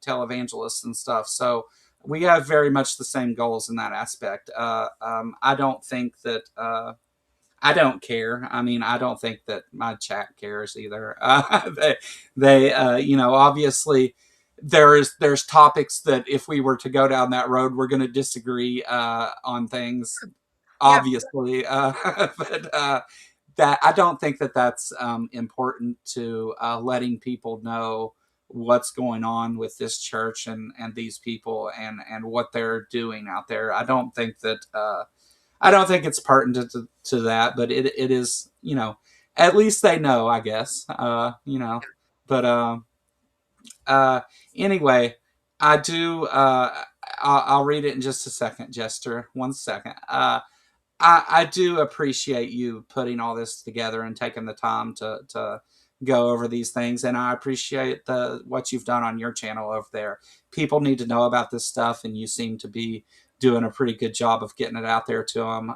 televangelists and stuff. So we have very much the same goals in that aspect. I don't think that. I don't care. I mean, I don't think that my chat cares either. You know, obviously there's topics that if we were to go down that road, we're going to disagree on things, obviously. But that I don't think that that's important to letting people know what's going on with this church and these people and what they're doing out there. I don't think that. I don't think it's pertinent to that, but it is, you know, at least they know, I guess, you know, but, anyway, I do, I'll read it in just a second, Jester, 1 second. I do appreciate you putting all this together and taking the time to go over these things. And I appreciate what you've done on your channel over there. People need to know about this stuff, and you seem to be doing a pretty good job of getting it out there to them.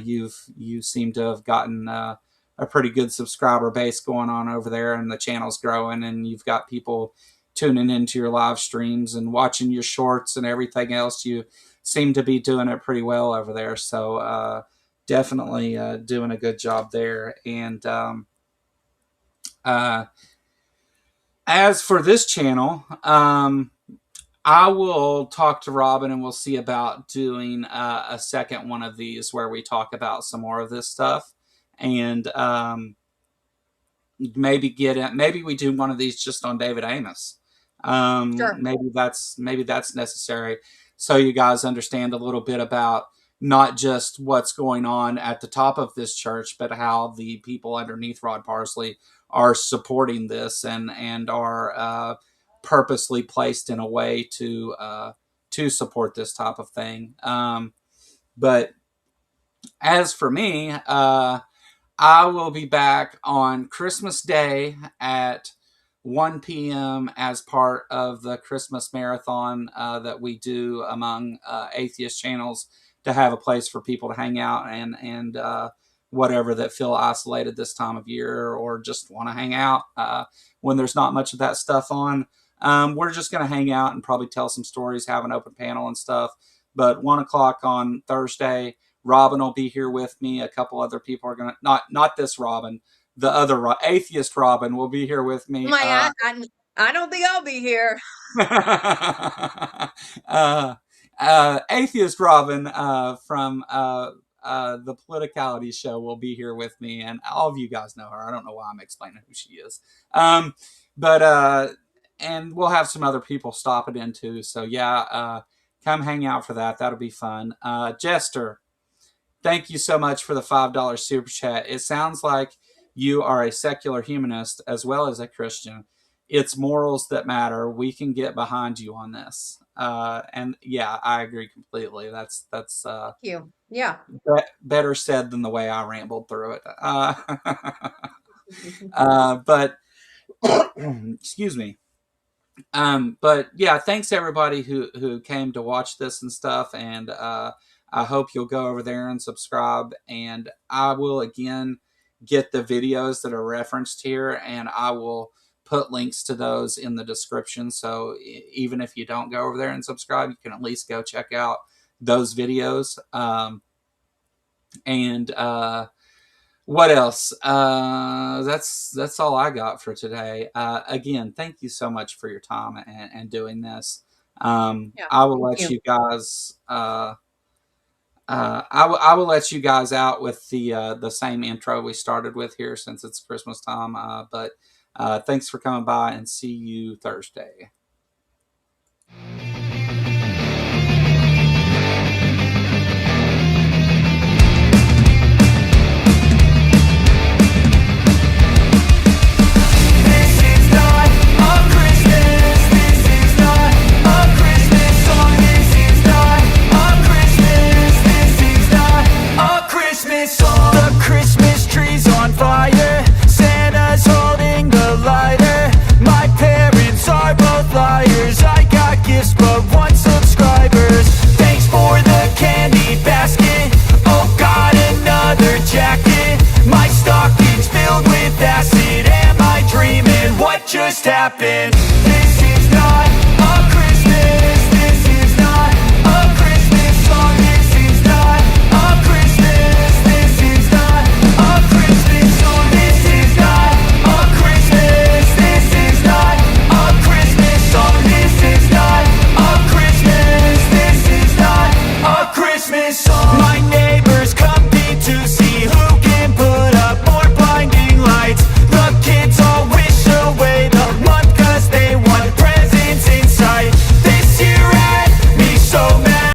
You seem to have gotten a pretty good subscriber base going on over there, and the channel's growing, and you've got people tuning into your live streams and watching your shorts and everything else. You seem to be doing it pretty well over there. So definitely doing a good job there. And as for this channel, I will talk to Robyn and we'll see about doing a second one of these where we talk about some more of this stuff. And maybe maybe we do one of these just on David Amos. Sure. Maybe that's necessary, so you guys understand a little bit about not just what's going on at the top of this church, but how the people underneath Rod Parsley are supporting this and are purposely placed in a way to support this type of thing. But as for me, I will be back on Christmas Day at 1 p.m. as part of the Christmas marathon that we do among atheist channels to have a place for people to hang out and whatever that feel isolated this time of year or just want to hang out when there's not much of that stuff on. We're just going to hang out and probably tell some stories, have an open panel and stuff. But 1 o'clock on Thursday, Robyn will be here with me. A couple other people are going to, not this Robyn, the other atheist Robyn will be here with me. I don't think I'll be here. Atheist Robyn from the Politicality Show will be here with me, and all of you guys know her. I don't know why I'm explaining who she is. And we'll have some other people stopping in too. So yeah, come hang out for that. That'll be fun. Jester, thank you so much for the $5 super chat. It sounds like you are a secular humanist as well as a Christian. It's morals that matter. We can get behind you on this. And yeah, I agree completely. That's Thank you. Yeah. better said than the way I rambled through it. But excuse me. But yeah, thanks everybody who came to watch this and stuff, and I hope you'll go over there and subscribe, and I will again get the videos that are referenced here, and I will put links to those in the description, so even if you don't go over there and subscribe, you can at least go check out those videos. What else? That's all I got for today. Again, thank you so much for your time and doing this. I will let you guys. I will let you guys out with the same intro we started with here, since it's Christmas time. But thanks for coming by, and see you Thursday. The Christmas tree's on fire, Santa's holding the lighter. My parents are both liars, I got gifts but 1 subscribers. Thanks for the candy basket, oh got another jacket. My stocking's filled with acid, am I dreaming? What just happened?